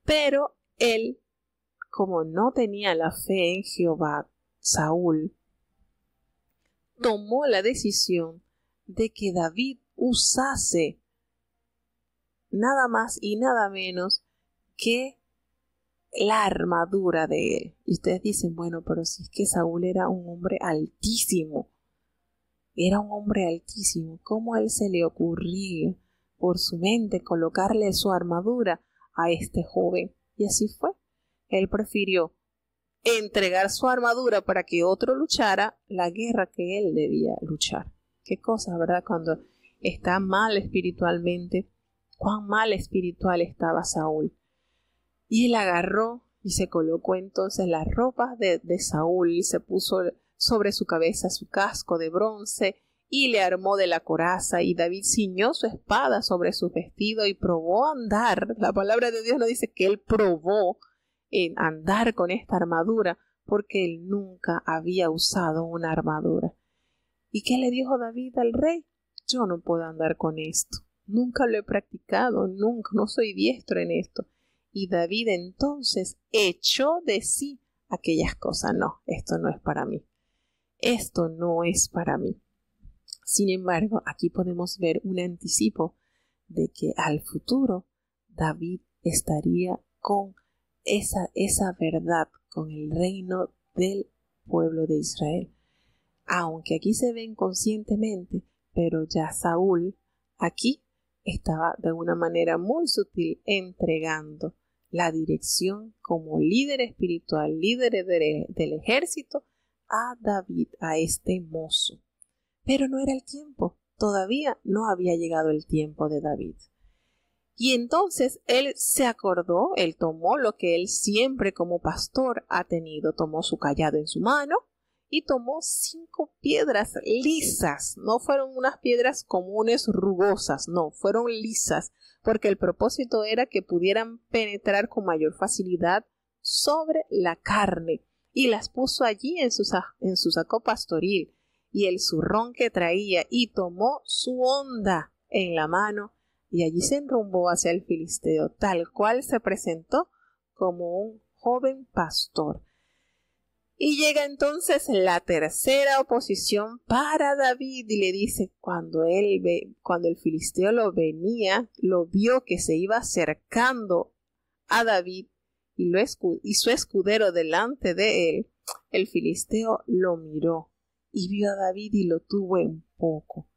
A: Pero él, como no tenía la fe en Jehová, Saúl tomó la decisión de que David usase nada más y nada menos que la armadura de él. Y ustedes dicen, bueno, pero si es que Saúl era un hombre altísimo, ¿cómo a él se le ocurría por su mente colocarle su armadura a este joven? Y así fue. Él prefirió entregar su armadura para que otro luchara la guerra que él debía luchar. Qué cosa, ¿verdad? Cuando está mal espiritualmente, cuán mal espiritual estaba Saúl. Y él agarró y se colocó entonces las ropas de Saúl y se puso sobre su cabeza su casco de bronce y le armó de la coraza, y David ciñó su espada sobre su vestido y probó andar. La palabra de Dios nos dice que él probó en andar con esta armadura porque él nunca había usado una armadura. ¿Y qué le dijo David al rey? Yo no puedo andar con esto. Nunca lo he practicado, nunca, no soy diestro en esto. Y David entonces echó de sí aquellas cosas. No, esto no es para mí. Esto no es para mí. Sin embargo, aquí podemos ver un anticipo de que al futuro David estaría con esa verdad, con el reino del pueblo de Israel. Aunque aquí se ve inconscientemente, pero ya Saúl aquí estaba de una manera muy sutil entregando la dirección como líder espiritual, líder del ejército, a David, a este mozo. Pero no era el tiempo, todavía no había llegado el tiempo de David. Y entonces él se acordó, él tomó lo que él siempre como pastor ha tenido, tomó su cayado en su mano y tomó 5 piedras lisas. No fueron unas piedras comunes rugosas, no, fueron lisas, porque el propósito era que pudieran penetrar con mayor facilidad sobre la carne, y las puso allí en su saco pastoril y el zurrón que traía, y tomó su honda en la mano, y allí se enrumbó hacia el filisteo, tal cual se presentó como un joven pastor. Y llega entonces la tercera oposición para David, y le dice, cuando el filisteo lo vio que se iba acercando a David y su escudero delante de él, el filisteo lo miró y vio a David y lo tuvo en poco,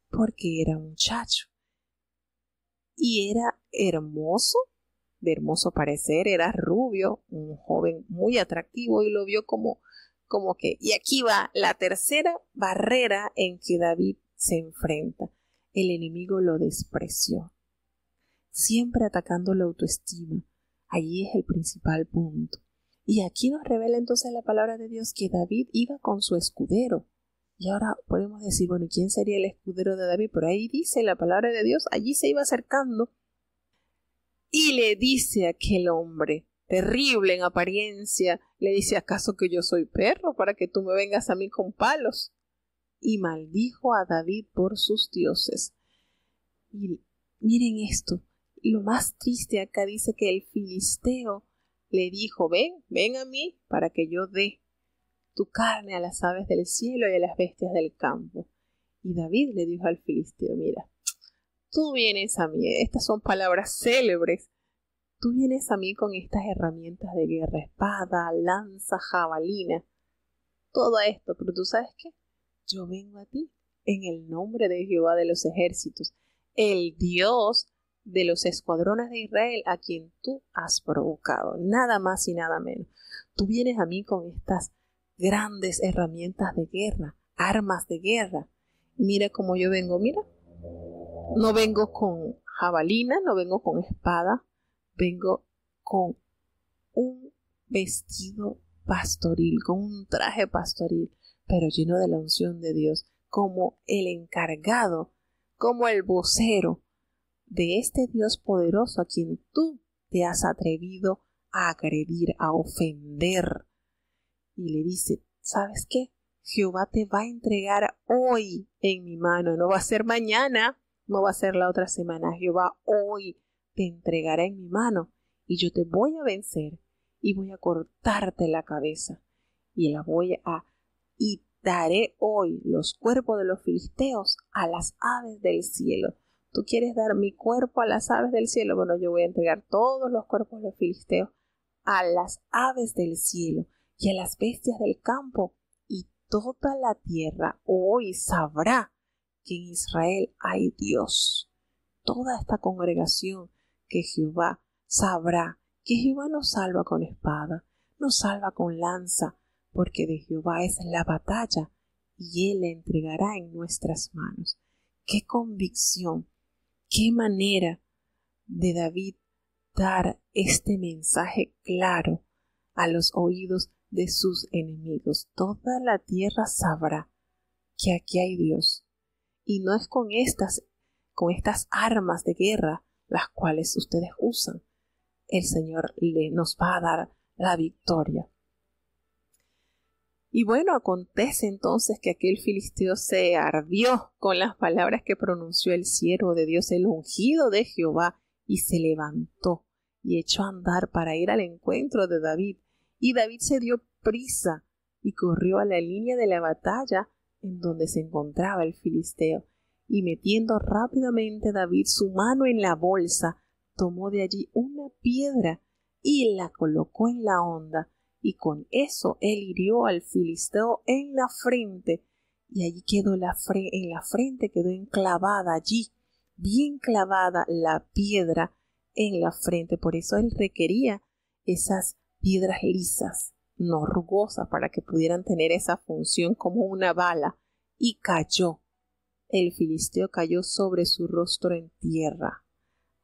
A: porque era un muchacho y era hermoso, de hermoso parecer, era rubio, un joven muy atractivo, y lo vio como que, y aquí va la tercera barrera en que David se enfrenta. El enemigo lo despreció, siempre atacando la autoestima. Allí es el principal punto. Y aquí nos revela entonces la palabra de Dios que David iba con su escudero. Y ahora podemos decir, bueno, ¿quién sería el escudero de David? Pero ahí dice la palabra de Dios, allí se iba acercando y le dice a aquel hombre, terrible en apariencia, le dice, ¿acaso que yo soy perro para que tú me vengas a mí con palos? Y maldijo a David por sus dioses. Y miren esto, lo más triste acá dice que el filisteo le dijo, ven a mí para que yo dé tu carne a las aves del cielo y a las bestias del campo. Y David le dijo al filisteo, mira, tú vienes a mí, estas son palabras célebres, tú vienes a mí con estas herramientas de guerra, espada, lanza, jabalina, todo esto, pero tú sabes qué, yo vengo a ti en el nombre de Jehová de los ejércitos, el Dios de los escuadrones de Israel, a quien tú has provocado, nada más y nada menos. Tú vienes a mí con estas grandes herramientas de guerra, armas de guerra. Mira cómo yo vengo, mira. No vengo con jabalina, no vengo con espada, vengo con un vestido pastoril, con un traje pastoril, pero lleno de la unción de Dios, como el encargado, como el vocero de este Dios poderoso a quien tú te has atrevido a agredir, a ofender. Y le dice, ¿sabes qué? Jehová te va a entregar hoy en mi mano, no va a ser mañana, no va a ser la otra semana, Jehová hoy te entregará en mi mano y yo te voy a vencer y voy a cortarte la cabeza y y daré hoy los cuerpos de los filisteos a las aves del cielo. ¿Tú quieres dar mi cuerpo a las aves del cielo? Bueno, yo voy a entregar todos los cuerpos de los filisteos a las aves del cielo y a las bestias del campo, y toda la tierra hoy sabrá que en Israel hay Dios. Toda esta congregación que Jehová sabrá que Jehová no salva con espada, no salva con lanza, porque de Jehová es la batalla y Él la entregará en nuestras manos. ¡Qué convicción! ¡Qué manera de David dar este mensaje claro a los oídos de sus enemigos! Toda la tierra sabrá que aquí hay Dios, y no es con estas armas de guerra las cuales ustedes usan. El Señor nos va a dar la victoria. Y bueno, acontece entonces que aquel filisteo se ardió con las palabras que pronunció el siervo de Dios, el ungido de Jehová, y se levantó y echó a andar para ir al encuentro de David. Y David se dio prisa y corrió a la línea de la batalla en donde se encontraba el filisteo. Y metiendo rápidamente David su mano en la bolsa, tomó de allí una piedra y la colocó en la honda, y con eso él hirió al filisteo en la frente, y allí quedó en la frente quedó enclavada allí, bien clavada la piedra en la frente. Por eso él requería esas piedras lisas, no rugosas, para que pudieran tener esa función como una bala, y cayó. El filisteo cayó sobre su rostro en tierra.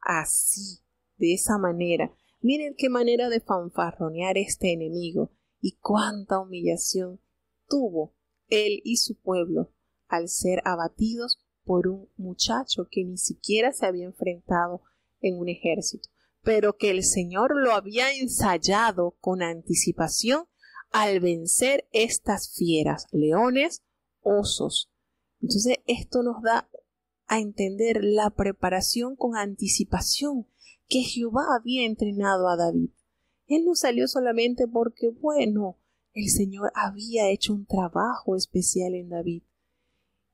A: Así, de esa manera. Miren qué manera de fanfarronear este enemigo, y cuánta humillación tuvo él y su pueblo al ser abatidos por un muchacho que ni siquiera se había enfrentado en un ejército, pero que el Señor lo había ensayado con anticipación al vencer estas fieras, leones, osos. Entonces esto nos da a entender la preparación con anticipación que Jehová había entrenado a David. Él no salió solamente porque, bueno, el Señor había hecho un trabajo especial en David.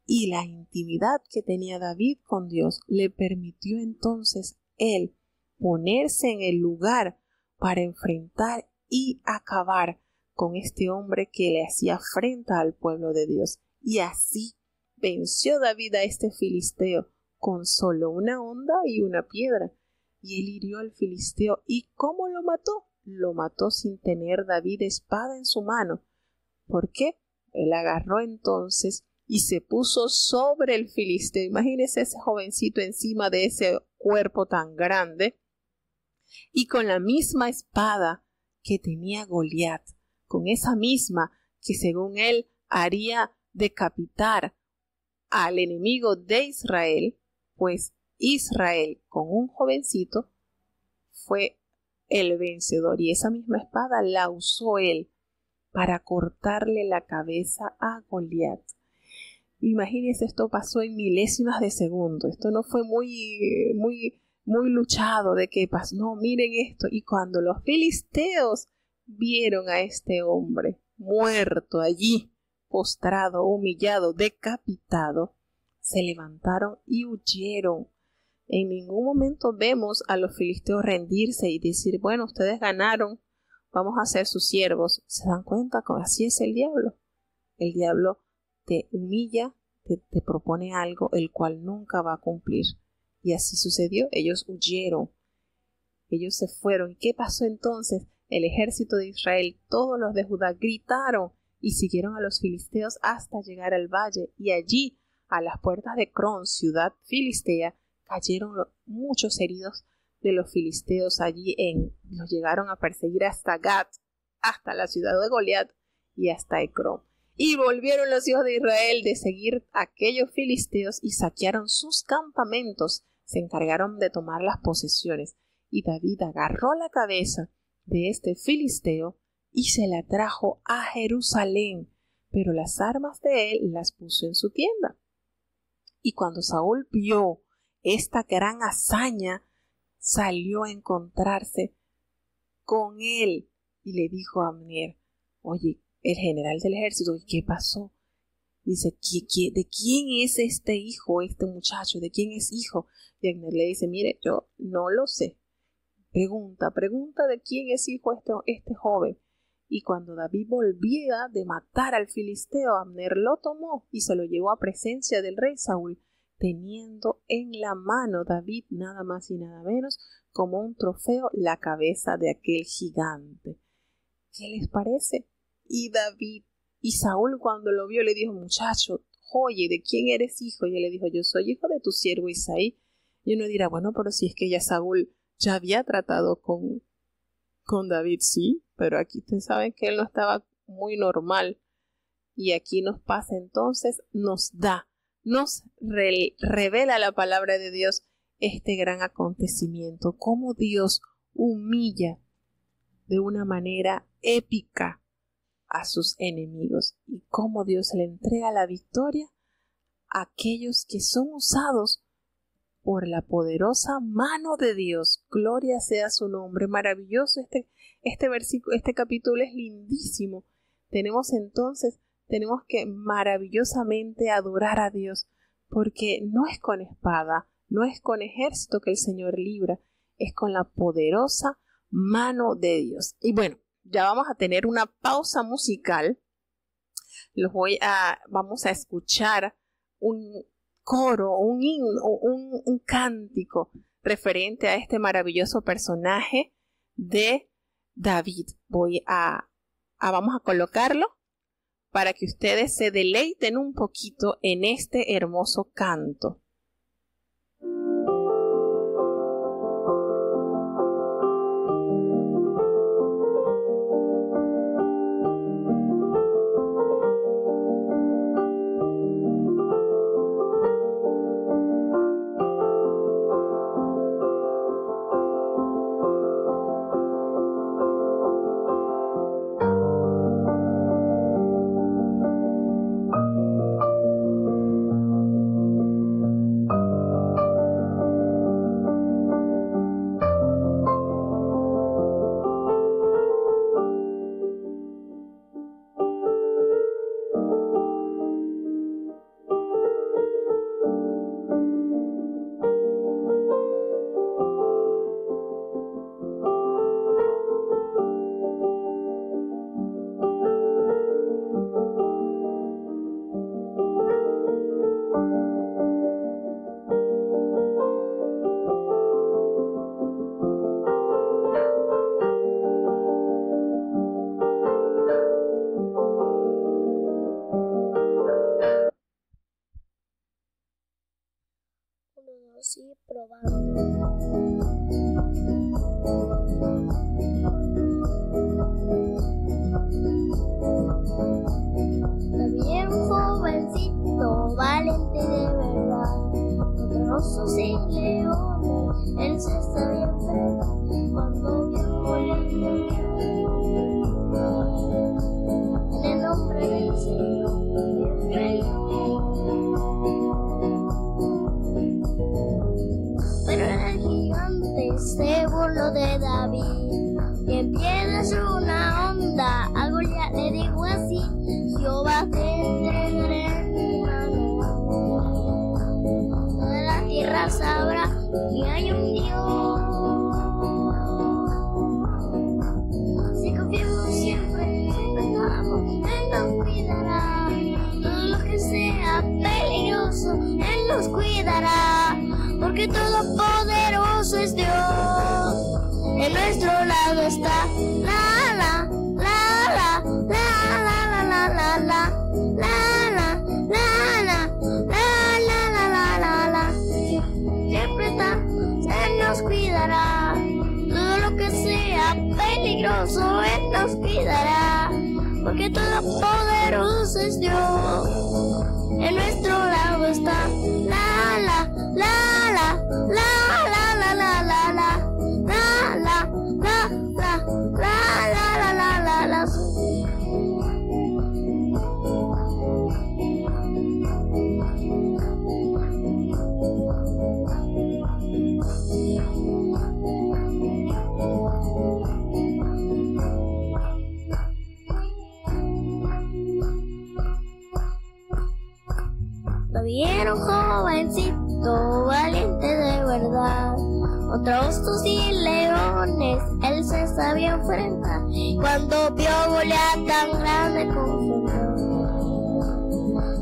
A: Y la intimidad que tenía David con Dios le permitió entonces él ponerse en el lugar para enfrentar y acabar con este hombre que le hacía afrenta al pueblo de Dios. Y así venció David a este filisteo con solo una honda y una piedra. Y él hirió al filisteo. ¿Y cómo lo mató? Lo mató sin tener David espada en su mano. ¿Por qué? Él agarró entonces y se puso sobre el filisteo. Imagínese ese jovencito encima de ese cuerpo tan grande, y con la misma espada que tenía Goliat, con esa misma que según él haría decapitar al enemigo de Israel, pues Israel con un jovencito fue el vencedor, y esa misma espada la usó él para cortarle la cabeza a Goliat. Imagínense, esto pasó en milésimas de segundo. Esto no fue muy luchado de que pasó. No, miren esto. Y cuando los filisteos vieron a este hombre muerto allí, postrado, humillado, decapitado, se levantaron y huyeron. En ningún momento vemos a los filisteos rendirse y decir, bueno, ustedes ganaron, vamos a ser sus siervos. ¿Se dan cuenta? Así es el diablo. El diablo te humilla, te propone algo el cual nunca va a cumplir. Y así sucedió. Ellos huyeron. Ellos se fueron. ¿Y qué pasó entonces? El ejército de Israel, todos los de Judá, gritaron y siguieron a los filisteos hasta llegar al valle. Y allí, a las puertas de Cron, ciudad filistea, cayeron muchos heridos de los filisteos allí. Los llegaron a perseguir hasta Gat, hasta la ciudad de Goliat y hasta Ecrón. Y volvieron los hijos de Israel de seguir a aquellos filisteos y saquearon sus campamentos. Se encargaron de tomar las posesiones. Y David agarró la cabeza de este filisteo y se la trajo a Jerusalén, pero las armas de él las puso en su tienda. Y cuando Saúl vio esta gran hazaña, salió a encontrarse con él y le dijo a Abner, oye, el general del ejército, ¿y qué pasó? Dice, ¿de quién es este hijo, este muchacho? ¿De quién es hijo? Y Abner le dice, mire, yo no lo sé. Pregunta de quién es hijo este joven. Y cuando David volvía de matar al filisteo, Abner lo tomó y se lo llevó a presencia del rey Saúl, teniendo en la mano David nada más y nada menos como un trofeo la cabeza de aquel gigante. ¿Qué les parece? Y David Y Saúl cuando lo vio le dijo, muchacho, oye, ¿de quién eres hijo? Y él le dijo, yo soy hijo de tu siervo Isaí. Y uno dirá, bueno, pero si es que ya Saúl ya había tratado con David, sí, pero aquí ustedes saben que él no estaba muy normal. Y aquí nos pasa entonces, nos revela la palabra de Dios este gran acontecimiento, cómo Dios humilla de una manera épica a sus enemigos y cómo Dios le entrega la victoria a aquellos que son usados por la poderosa mano de Dios. Gloria sea su nombre. Maravilloso este versículo, este capítulo es lindísimo. Tenemos que maravillosamente adorar a Dios, porque no es con espada, no es con ejército que el Señor libra, es con la poderosa mano de Dios. Y bueno, ya vamos a tener una pausa musical. Vamos a escuchar un coro, un himno, un cántico referente a este maravilloso personaje de David. Vamos a colocarlo para que ustedes se deleiten un poquito en este hermoso canto.
C: Sí, probando. También un jovencito valiente de verdad, contra osos y leones, él se sabía enfrentar cuando vio en el nombre del Señor. Pero el gigante se burló de David, y en piedras una onda, a Goliat le dijo así: Jehová te entregaré en mi mano, toda la tierra sabrá que hay un Dios. Si confiamos siempre, estamos, Él nos cuidará, todo lo que sea peligroso, Él nos cuidará. Porque todopoderoso es Dios, en nuestro lado está. La la la la la la la la la la la la la. Siempre está, Él nos cuidará. Todo lo que sea peligroso, Él nos cuidará. Porque todopoderoso es Dios, en nuestro lado está. La la la la la la la la la la la la la la. Vieron jovencito valiente de verdad, contra osos y leones él se sabía enfrentar. Cuando vio Goliat tan grande confundió,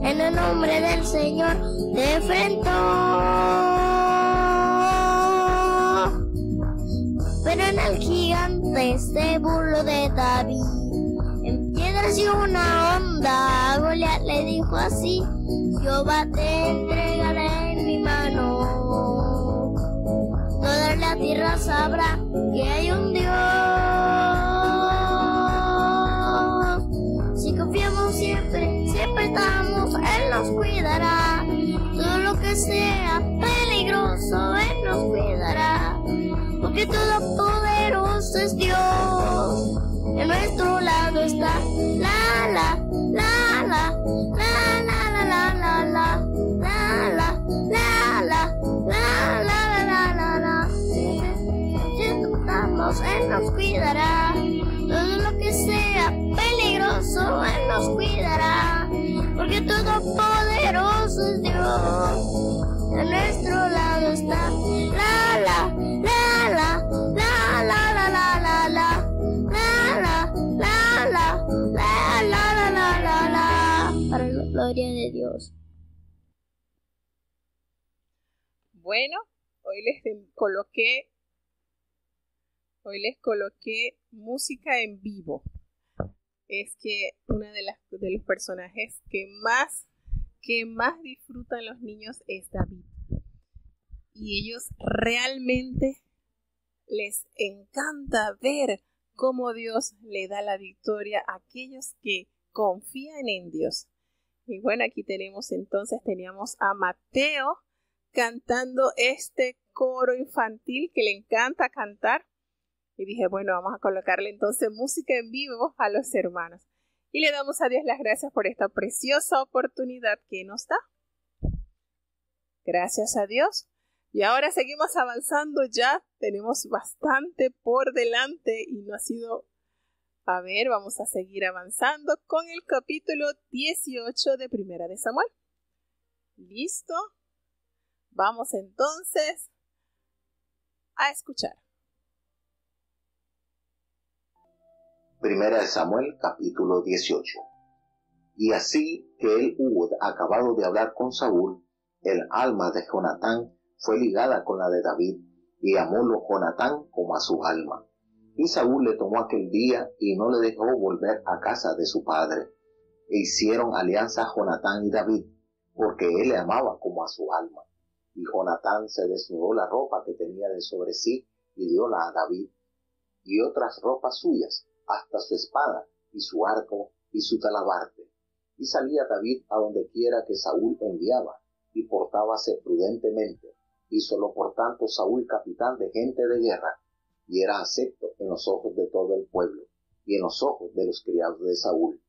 C: en el nombre del Señor te enfrentó. Pero en el gigante se burló de David, en piedra pareció una onda. Goliat le dijo así: Jehová te entregará en mi mano. Toda la tierra sabrá que hay un Dios. Si confiamos siempre, siempre estamos, Él nos cuidará. Todo lo que sea peligroso, Él nos cuidará. Porque todopoderoso es Dios. En nuestro lado está la la la la la la la la la la la la la la la la la la. Si estamos, Él nos cuidará. Todo lo que sea peligroso, Él nos cuidará. Porque todopoderoso es Dios. En nuestro lado está la la la la la la la la la la la la la la la la la. Para la gloria de Dios.
A: Bueno, hoy les coloqué música en vivo. Es que una de los personajes que más disfrutan los niños es David. Y ellos realmente les encanta ver cómo Dios le da la victoria a aquellos que confían en Dios. Y bueno, aquí teníamos a Mateo cantando este coro infantil que le encanta cantar. Y dije, bueno, vamos a colocarle entonces música en vivo a los hermanos. Y le damos a Dios las gracias por esta preciosa oportunidad que nos da. Gracias a Dios. Y ahora seguimos avanzando ya. Tenemos bastante por delante y no ha sido... A ver, vamos a seguir avanzando con el capítulo 18 de Primera de Samuel. ¿Listo? Vamos entonces a escuchar.
B: Primera de Samuel, capítulo 18. Y así que él hubo acabado de hablar con Saúl, el alma de Jonatán fue ligada con la de David, y amólo Jonatán como a su alma. Y Saúl le tomó aquel día y no le dejó volver a casa de su padre. E hicieron alianza Jonatán y David, porque él le amaba como a su alma. Y Jonatán se desnudó la ropa que tenía de sobre sí y dióla a David, y otras ropas suyas, hasta su espada, y su arco, y su talabarte. Y salía David a donde quiera que Saúl enviaba, y portábase prudentemente. Hízolo por tanto Saúl capitán de gente de guerra, y era acepto en los ojos de todo el pueblo, y en los ojos de los criados de Saúl.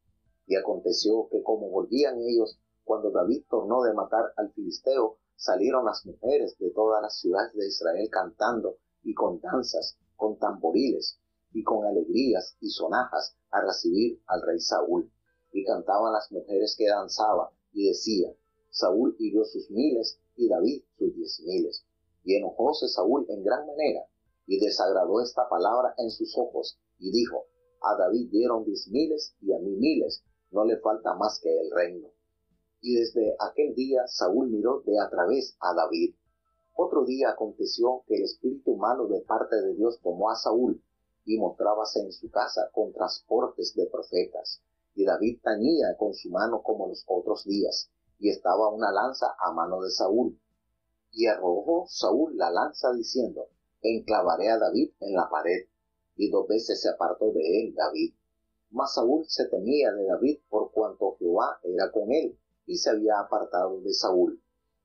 B: Y aconteció que como volvían ellos, cuando David tornó de matar al filisteo, salieron las mujeres de todas las ciudades de Israel cantando, y con danzas, con tamboriles, y con alegrías y sonajas a recibir al rey Saúl. Y cantaban las mujeres que danzaban, y decían: Saúl hirió sus 1000 y David sus 10,000. Y enojóse Saúl en gran manera, y desagradó esta palabra en sus ojos, y dijo: a David dieron 10,000 y a mí 1000, no le falta más que el reino. Y desde aquel día Saúl miró de a través a David. Otro día aconteció que el espíritu malo de parte de Dios tomó a Saúl, y mostrábase en su casa con transportes de profetas. Y David tañía con su mano como los otros días, y estaba una lanza a mano de Saúl. Y arrojó Saúl la lanza diciendo: enclavaré a David en la pared. Y 2 veces se apartó de él David. Mas Saúl se temía de David por cuanto Jehová era con él, y se había apartado de Saúl.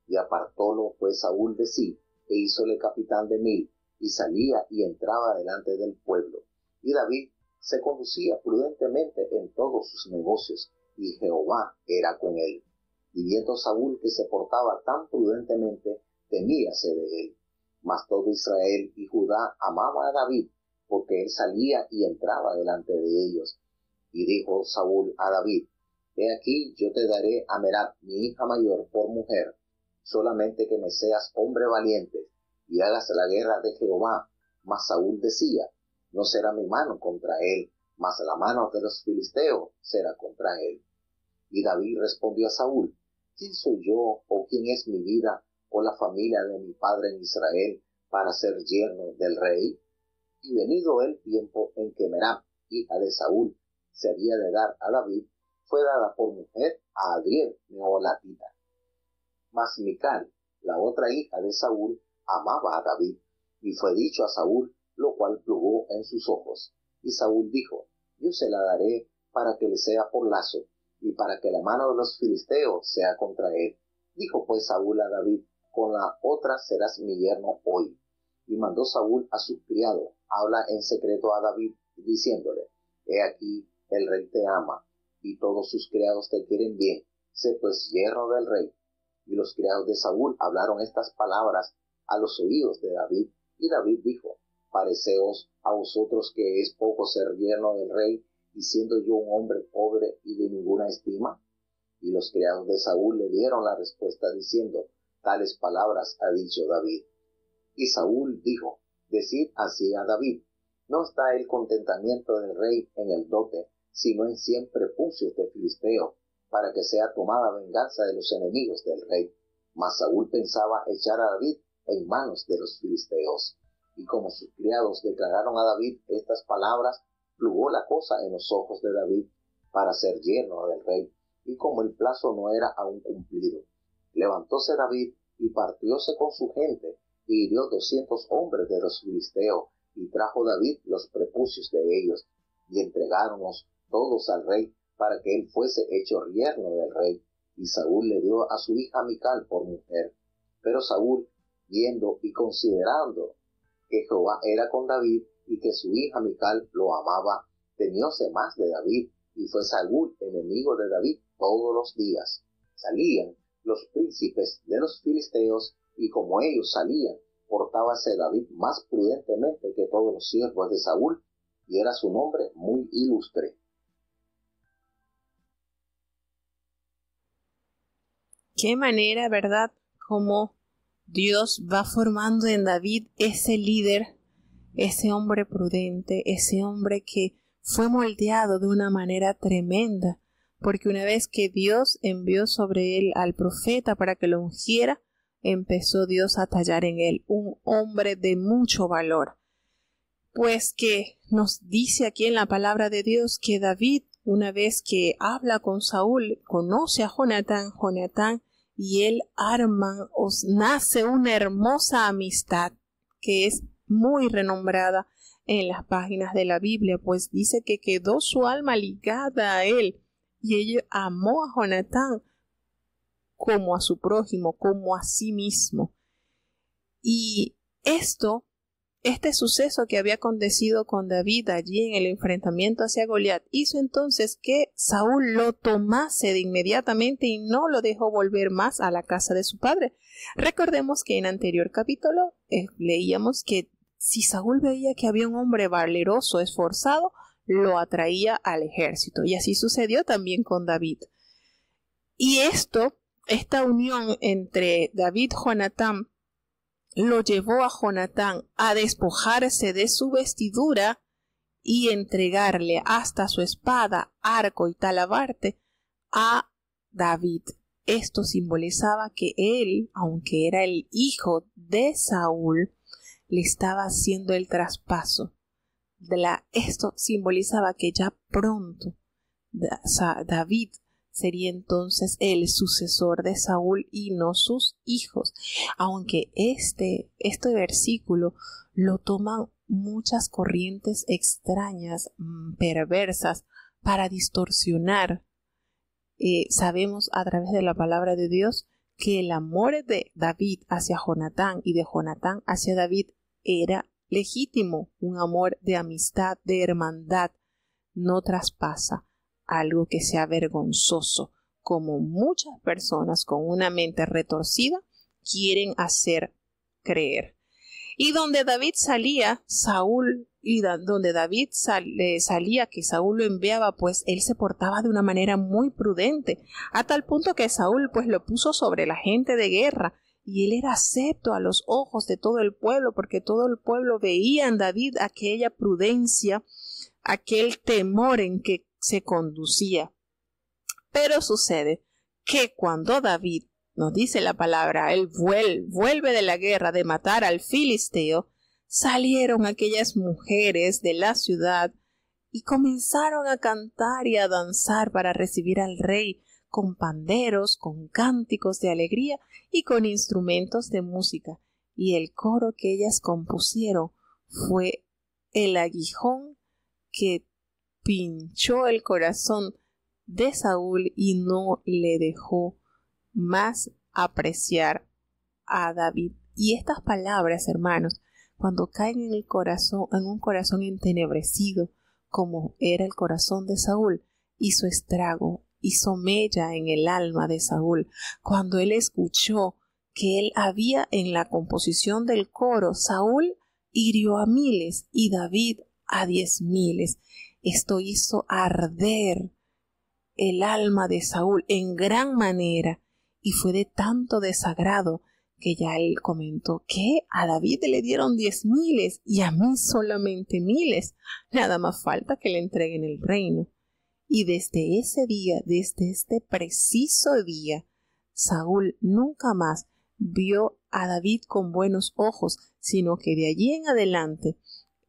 B: Y apartólo pues Saúl de sí, e hízole capitán de 1000, y salía y entraba delante del pueblo. Y David se conducía prudentemente en todos sus negocios, y Jehová era con él. Y viendo Saúl que se portaba tan prudentemente, temíase de él. Mas todo Israel y Judá amaba a David, porque él salía y entraba delante de ellos. Y dijo Saúl a David: he aquí yo te daré a Merab, mi hija mayor, por mujer, solamente que me seas hombre valiente, y hagas la guerra de Jehová. Mas Saúl decía: no será mi mano contra él, mas la mano de los filisteos será contra él. Y David respondió a Saúl: ¿quién soy yo, o quién es mi vida, o la familia de mi padre en Israel, para ser yerno del rey? Y venido el tiempo en que Merab, hija de Saúl, se había de dar a David fue dada por mujer a Adriel, Meholatita. Mas Mical, la otra hija de Saúl, amaba a David, y fue dicho a Saúl, lo cual plugó en sus ojos. Y Saúl dijo, yo se la daré para que le sea por lazo, y para que la mano de los filisteos sea contra él. Dijo pues Saúl a David, con la otra serás mi yerno hoy. Y mandó Saúl a su criado, habla en secreto a David, diciéndole, he aquí, el rey te ama, y todos sus criados te quieren bien, sé pues yerno del rey. Y los criados de Saúl hablaron estas palabras a los oídos de David, y David dijo, pareceos a vosotros que es poco ser yerno del rey, y siendo yo un hombre pobre y de ninguna estima. Y los criados de Saúl le dieron la respuesta diciendo, tales palabras ha dicho David. Y Saúl dijo, decid así a David, no está el contentamiento del rey en el dote, sino en 100 prepucios de filisteo, para que sea tomada venganza de los enemigos del rey. Mas Saúl pensaba echar a David en manos de los filisteos. Y como sus criados declararon a David estas palabras, plugó la cosa en los ojos de David para ser yerno del rey, y como el plazo no era aún cumplido, levantóse David y partióse con su gente, y hirió 200 hombres de los filisteos, y trajo David los prepucios de ellos, y entregáronlos todos al rey, para que él fuese hecho yerno del rey. Y Saúl le dio a su hija Mical por mujer. Pero Saúl, viendo y considerando que Jehová era con David, y que su hija Mical lo amaba, temióse más de David, y fue Saúl enemigo de David todos los días. Salían los príncipes de los filisteos, y como ellos salían, portábase David más prudentemente que todos los siervos de Saúl, y era su nombre muy ilustre.
A: Qué manera, ¿verdad? Como Dios va formando en David ese líder, ese hombre prudente, ese hombre que fue moldeado de una manera tremenda, porque una vez que Dios envió sobre él al profeta para que lo ungiera, empezó Dios a tallar en él un hombre de mucho valor. Pues que nos dice aquí en la palabra de Dios que David, una vez que habla con Saúl, conoce a Jonatán, y él arman, nace una hermosa amistad que es muy renombrada en las páginas de la Biblia, pues dice que quedó su alma ligada a él, y ella amó a Jonatán como a su prójimo, como a sí mismo. Y este suceso que había acontecido con David allí en el enfrentamiento hacia Goliat hizo entonces que Saúl lo tomase de inmediatamente y no lo dejó volver más a la casa de su padre. Recordemos que en anterior capítulo leíamos que si Saúl veía que había un hombre valeroso, esforzado, lo atraía al ejército, y así sucedió también con David. Y esta unión entre David y Jonatán lo llevó a Jonatán a despojarse de su vestidura y entregarle hasta su espada, arco y talabarte a David. Esto simbolizaba que él, aunque era el hijo de Saúl, le estaba haciendo el traspaso. Esto simbolizaba que ya pronto David sería entonces el sucesor de Saúl y no sus hijos. Aunque este versículo lo toman muchas corrientes extrañas, perversas, para distorsionar. Sabemos a través de la palabra de Dios que el amor de David hacia Jonatán y de Jonatán hacia David era legítimo, un amor de amistad, de hermandad, no traspasa algo que sea vergonzoso, como muchas personas con una mente retorcida quieren hacer creer. Y donde David salía, salía que Saúl lo enviaba, pues él se portaba de una manera muy prudente, a tal punto que Saúl pues lo puso sobre la gente de guerra, y él era acepto a los ojos de todo el pueblo, porque todo el pueblo veía en David aquella prudencia, aquel temor en que se conducía. Pero sucede que cuando David, nos dice la palabra, él vuelve de la guerra de matar al filisteo, salieron aquellas mujeres de la ciudad y comenzaron a cantar y a danzar para recibir al rey con panderos, con cánticos de alegría y con instrumentos de música. Y el coro que ellas compusieron fue el aguijón que pinchó el corazón de Saúl y no le dejó más apreciar a David. Y estas palabras, hermanos, cuando caen en el corazón, en un corazón entenebrecido, como era el corazón de Saúl, hizo estrago, hizo mella en el alma de Saúl. Cuando él escuchó que él había en la composición del coro, Saúl hirió a miles y David a 10,000. Esto hizo arder el alma de Saúl en gran manera y fue de tanto desagrado que ya él comentó que a David le dieron 10,000 y a mí solamente 1,000. Nada más falta que le entreguen el reino. Y desde ese día, desde este preciso día, Saúl nunca más vio a David con buenos ojos, sino que de allí en adelante,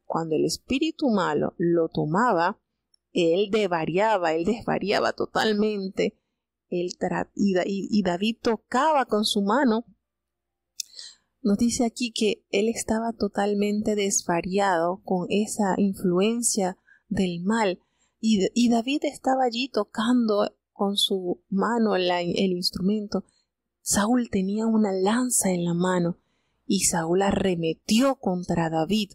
A: cuando el espíritu malo lo tomaba, él desvariaba totalmente, y David tocaba con su mano. Nos dice aquí que él estaba totalmente desvariado con esa influencia del mal, y David estaba allí tocando con su mano el instrumento. Saúl tenía una lanza en la mano y Saúl arremetió contra David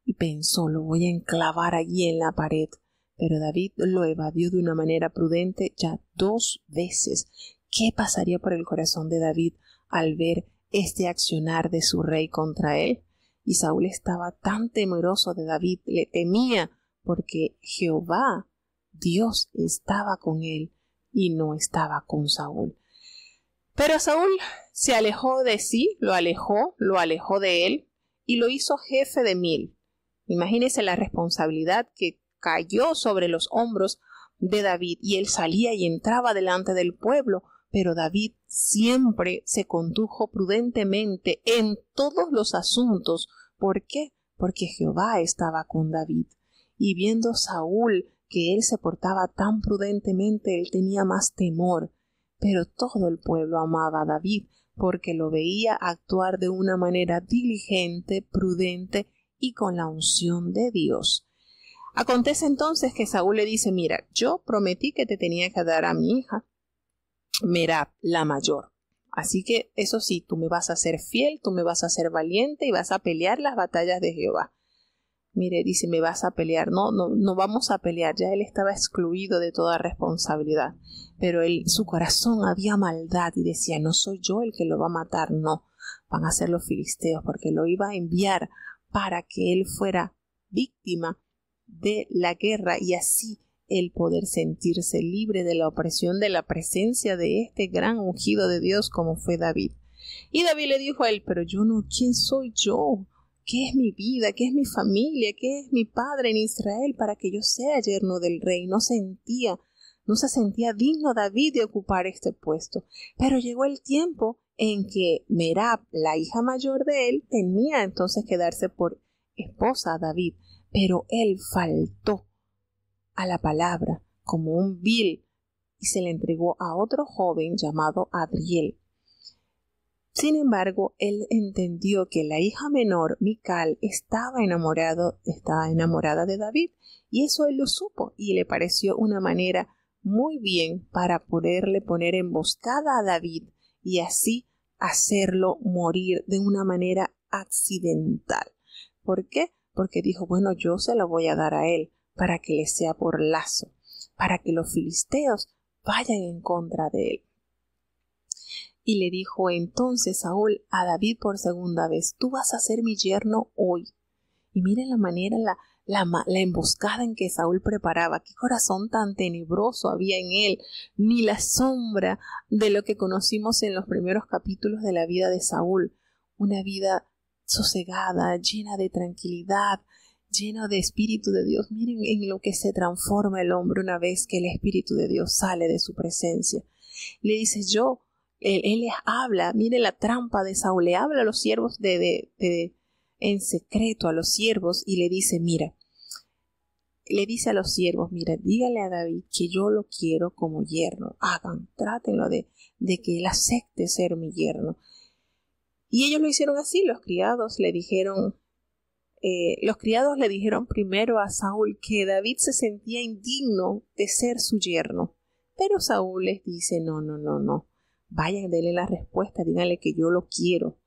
A: y pensó, lo voy a enclavar allí en la pared. Pero David lo evadió de una manera prudente ya 2 veces. ¿Qué pasaría por el corazón de David al ver este accionar de su rey contra él? Y Saúl estaba tan temeroso de David, le temía, porque Jehová, Dios, estaba con él y no estaba con Saúl. Pero Saúl se alejó de sí, lo alejó de él y lo hizo jefe de 1,000. Imagínese la responsabilidad que cayó sobre los hombros de David, y él salía y entraba delante del pueblo, pero David siempre se condujo prudentemente en todos los asuntos. ¿Por qué? Porque Jehová estaba con David. Y viendo Saúl que él se portaba tan prudentemente, él tenía más temor. Pero todo el pueblo amaba a David, porque lo veía actuar de una manera diligente, prudente y con la unción de Dios. Acontece entonces que Saúl le dice, mira, yo prometí que te tenía que dar a mi hija Merab, la mayor. Así que eso sí, tú me vas a ser fiel, tú me vas a ser valiente y vas a pelear las batallas de Jehová. Mire, dice, me vas a pelear. No vamos a pelear. Ya él estaba excluido de toda responsabilidad. Pero su corazón había maldad y decía, no soy yo el que lo va a matar, no. Van a ser los filisteos, porque lo iba a enviar para que él fuera víctima de la guerra y así el poder sentirse libre de la opresión de la presencia de este gran ungido de Dios como fue David. Y David le dijo a él, pero yo no, ¿quién soy yo? ¿Qué es mi vida? ¿Qué es mi familia? ¿Qué es mi padre en Israel para que yo sea yerno del rey? No se sentía digno David de ocupar este puesto. Pero llegó el tiempo en que Merab, la hija mayor de él, tenía entonces que darse por esposa a David. Pero él faltó a la palabra como un vil y se le entregó a otro joven llamado Adriel. Sin embargo, él entendió que la hija menor, Mical, estaba enamorada de David, y eso él lo supo y le pareció una manera muy bien para poderle poner emboscada a David y así hacerlo morir de una manera accidental. ¿Por qué? Porque dijo, bueno, yo se lo voy a dar a él para que le sea por lazo, para que los filisteos vayan en contra de él. Y le dijo entonces Saúl a David por segunda vez, tú vas a ser mi yerno hoy. Y miren la manera, la emboscada en que Saúl preparaba. Qué corazón tan tenebroso había en él, ni la sombra de lo que conocimos en los primeros capítulos de la vida de Saúl. Una vida sosegada, llena de tranquilidad, llena de Espíritu de Dios. Miren en lo que se transforma el hombre una vez que el Espíritu de Dios sale de su presencia. Le dice, él les habla, mire la trampa de Saúl, le habla a los siervos en secreto a los siervos y le dice, mira, le dice a los siervos, mira, dígale a David que yo lo quiero como yerno. Trátenlo de que él acepte ser mi yerno. Y ellos lo hicieron así. Los criados le dijeron primero a Saúl que David se sentía indigno de ser su yerno. Pero Saúl les dice, no. Vayan, denle la respuesta, díganle que yo lo quiero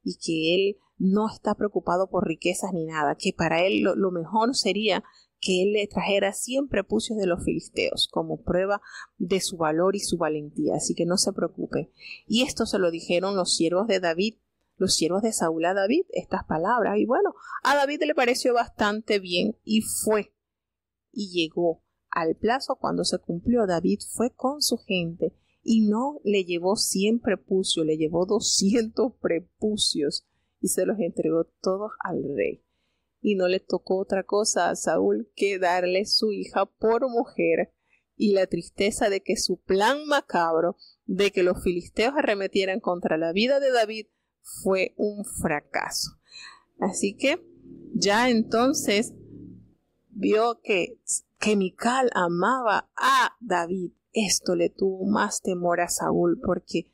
A: y que él no está preocupado por riquezas ni nada, que para él lo mejor sería que él le trajera 100 prepucios de los filisteos como prueba de su valor y su valentía, así que no se preocupe. Y esto se lo dijeron los siervos de David, los siervos de Saúl a David, estas palabras, y bueno, a David le pareció bastante bien y fue, y llegó al plazo cuando se cumplió. David fue con su gente y no le llevó 100 prepucios, le llevó 200 prepucios y se los entregó todos al rey. Y no le tocó otra cosa a Saúl que darle su hija por mujer, y la tristeza de que su plan macabro de que los filisteos arremetieran contra la vida de David fue un fracaso. Así que ya entonces vio que Mical amaba a David. Esto le tuvo más temor a Saúl porque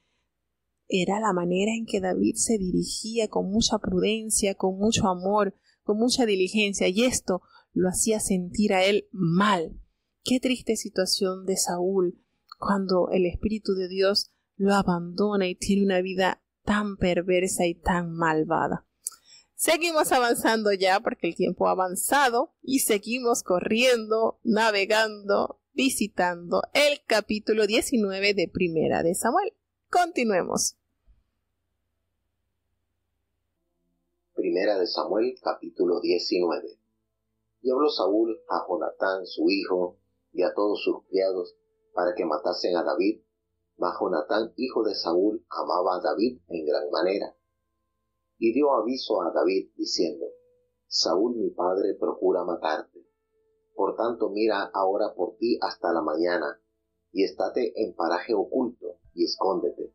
A: era la manera en que David se dirigía con mucha prudencia, con mucho amor, con mucha diligencia, y esto lo hacía sentir a él mal. Qué triste situación de Saúl cuando el Espíritu de Dios lo abandona y tiene una vida tan perversa y tan malvada. Seguimos avanzando ya porque el tiempo ha avanzado y seguimos corriendo, navegando, visitando el capítulo 19 de Primera de Samuel. Continuemos.
B: Primera de Samuel, capítulo 19. Y habló Saúl a Jonatán, su hijo, y a todos sus criados, para que matasen a David. Mas Jonatán, hijo de Saúl, amaba a David en gran manera. Y dio aviso a David, diciendo, Saúl mi padre procura matarte. Por tanto mira ahora por ti hasta la mañana, y estate en paraje oculto, y escóndete.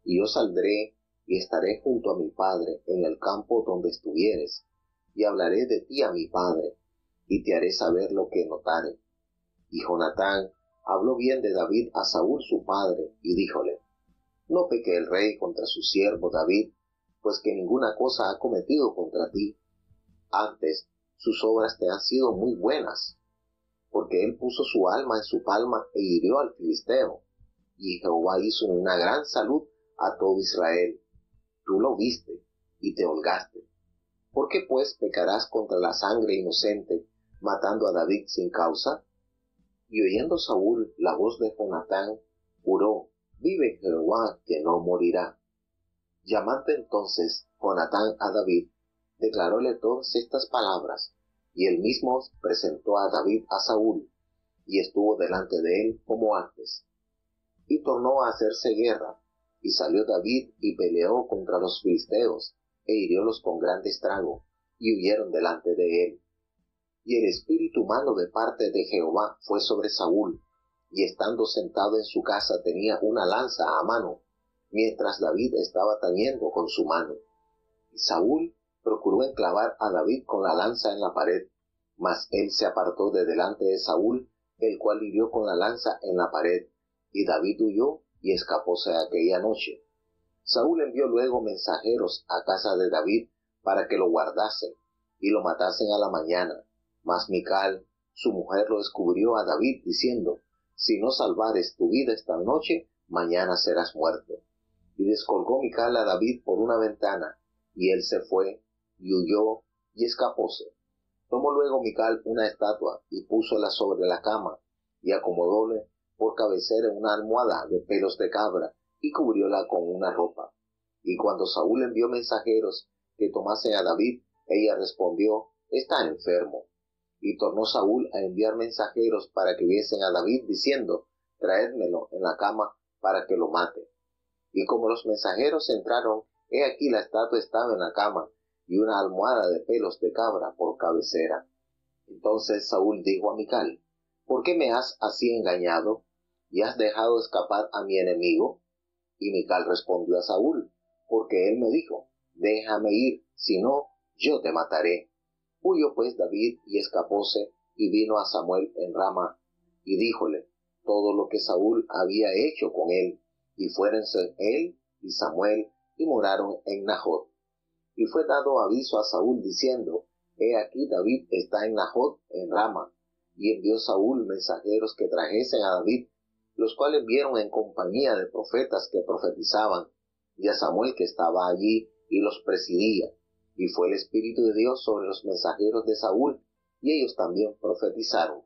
B: Y yo saldré y estaré junto a mi padre en el campo donde estuvieres, y hablaré de ti a mi padre, y te haré saber lo que notare. Y Jonatán habló bien de David a Saúl su padre, y díjole, no peque el rey contra su siervo David, pues que ninguna cosa ha cometido contra ti. Antes, sus obras te han sido muy buenas, porque él puso su alma en su palma e hirió al filisteo, y Jehová hizo una gran salud a todo Israel. Tú lo viste y te holgaste. ¿Por qué pues pecarás contra la sangre inocente, matando a David sin causa? Y oyendo Saúl la voz de Jonatán, juró, vive Jehová que no morirá. Llamando entonces Jonatán a David, declaróle todas estas palabras, y él mismo presentó a David a Saúl, y estuvo delante de él como antes. Y tornó a hacerse guerra, y salió David y peleó contra los filisteos, e hiriólos con gran estrago, y huyeron delante de él. Y el espíritu malo de parte de Jehová fue sobre Saúl, y estando sentado en su casa tenía una lanza a mano, mientras David estaba tañendo con su mano. Y Saúl procuró enclavar a David con la lanza en la pared, mas él se apartó de delante de Saúl, el cual hirió con la lanza en la pared, y David huyó y escapóse aquella noche. Saúl envió luego mensajeros a casa de David para que lo guardasen y lo matasen a la mañana. Mas Mical, su mujer, lo descubrió a David diciendo, si no salvares tu vida esta noche, mañana serás muerto. Y descolgó Mical a David por una ventana, y él se fue, y huyó, y escapóse. Tomó luego Mical una estatua, y púsola sobre la cama, y acomodóle por cabecera una almohada de pelos de cabra, y cubrióla con una ropa. Y cuando Saúl envió mensajeros que tomasen a David, ella respondió, está enfermo. Y tornó Saúl a enviar mensajeros para que viesen a David, diciendo, traédmelo en la cama para que lo mate. Y como los mensajeros entraron, he aquí la estatua estaba en la cama, y una almohada de pelos de cabra por cabecera. Entonces Saúl dijo a Mical, ¿por qué me has así engañado, y has dejado escapar a mi enemigo? Y Mical respondió a Saúl, porque él me dijo, déjame ir, si no, yo te mataré. Huyó pues David y escapóse, y vino a Samuel en Rama, y díjole todo lo que Saúl había hecho con él, y fuéronse él y Samuel, y moraron en Najot. Y fue dado aviso a Saúl, diciendo, he aquí David está en Najot en Rama. Y envió Saúl mensajeros que trajesen a David, los cuales vieron en compañía de profetas que profetizaban, y a Samuel que estaba allí y los presidía. Y fue el Espíritu de Dios sobre los mensajeros de Saúl, y ellos también profetizaron.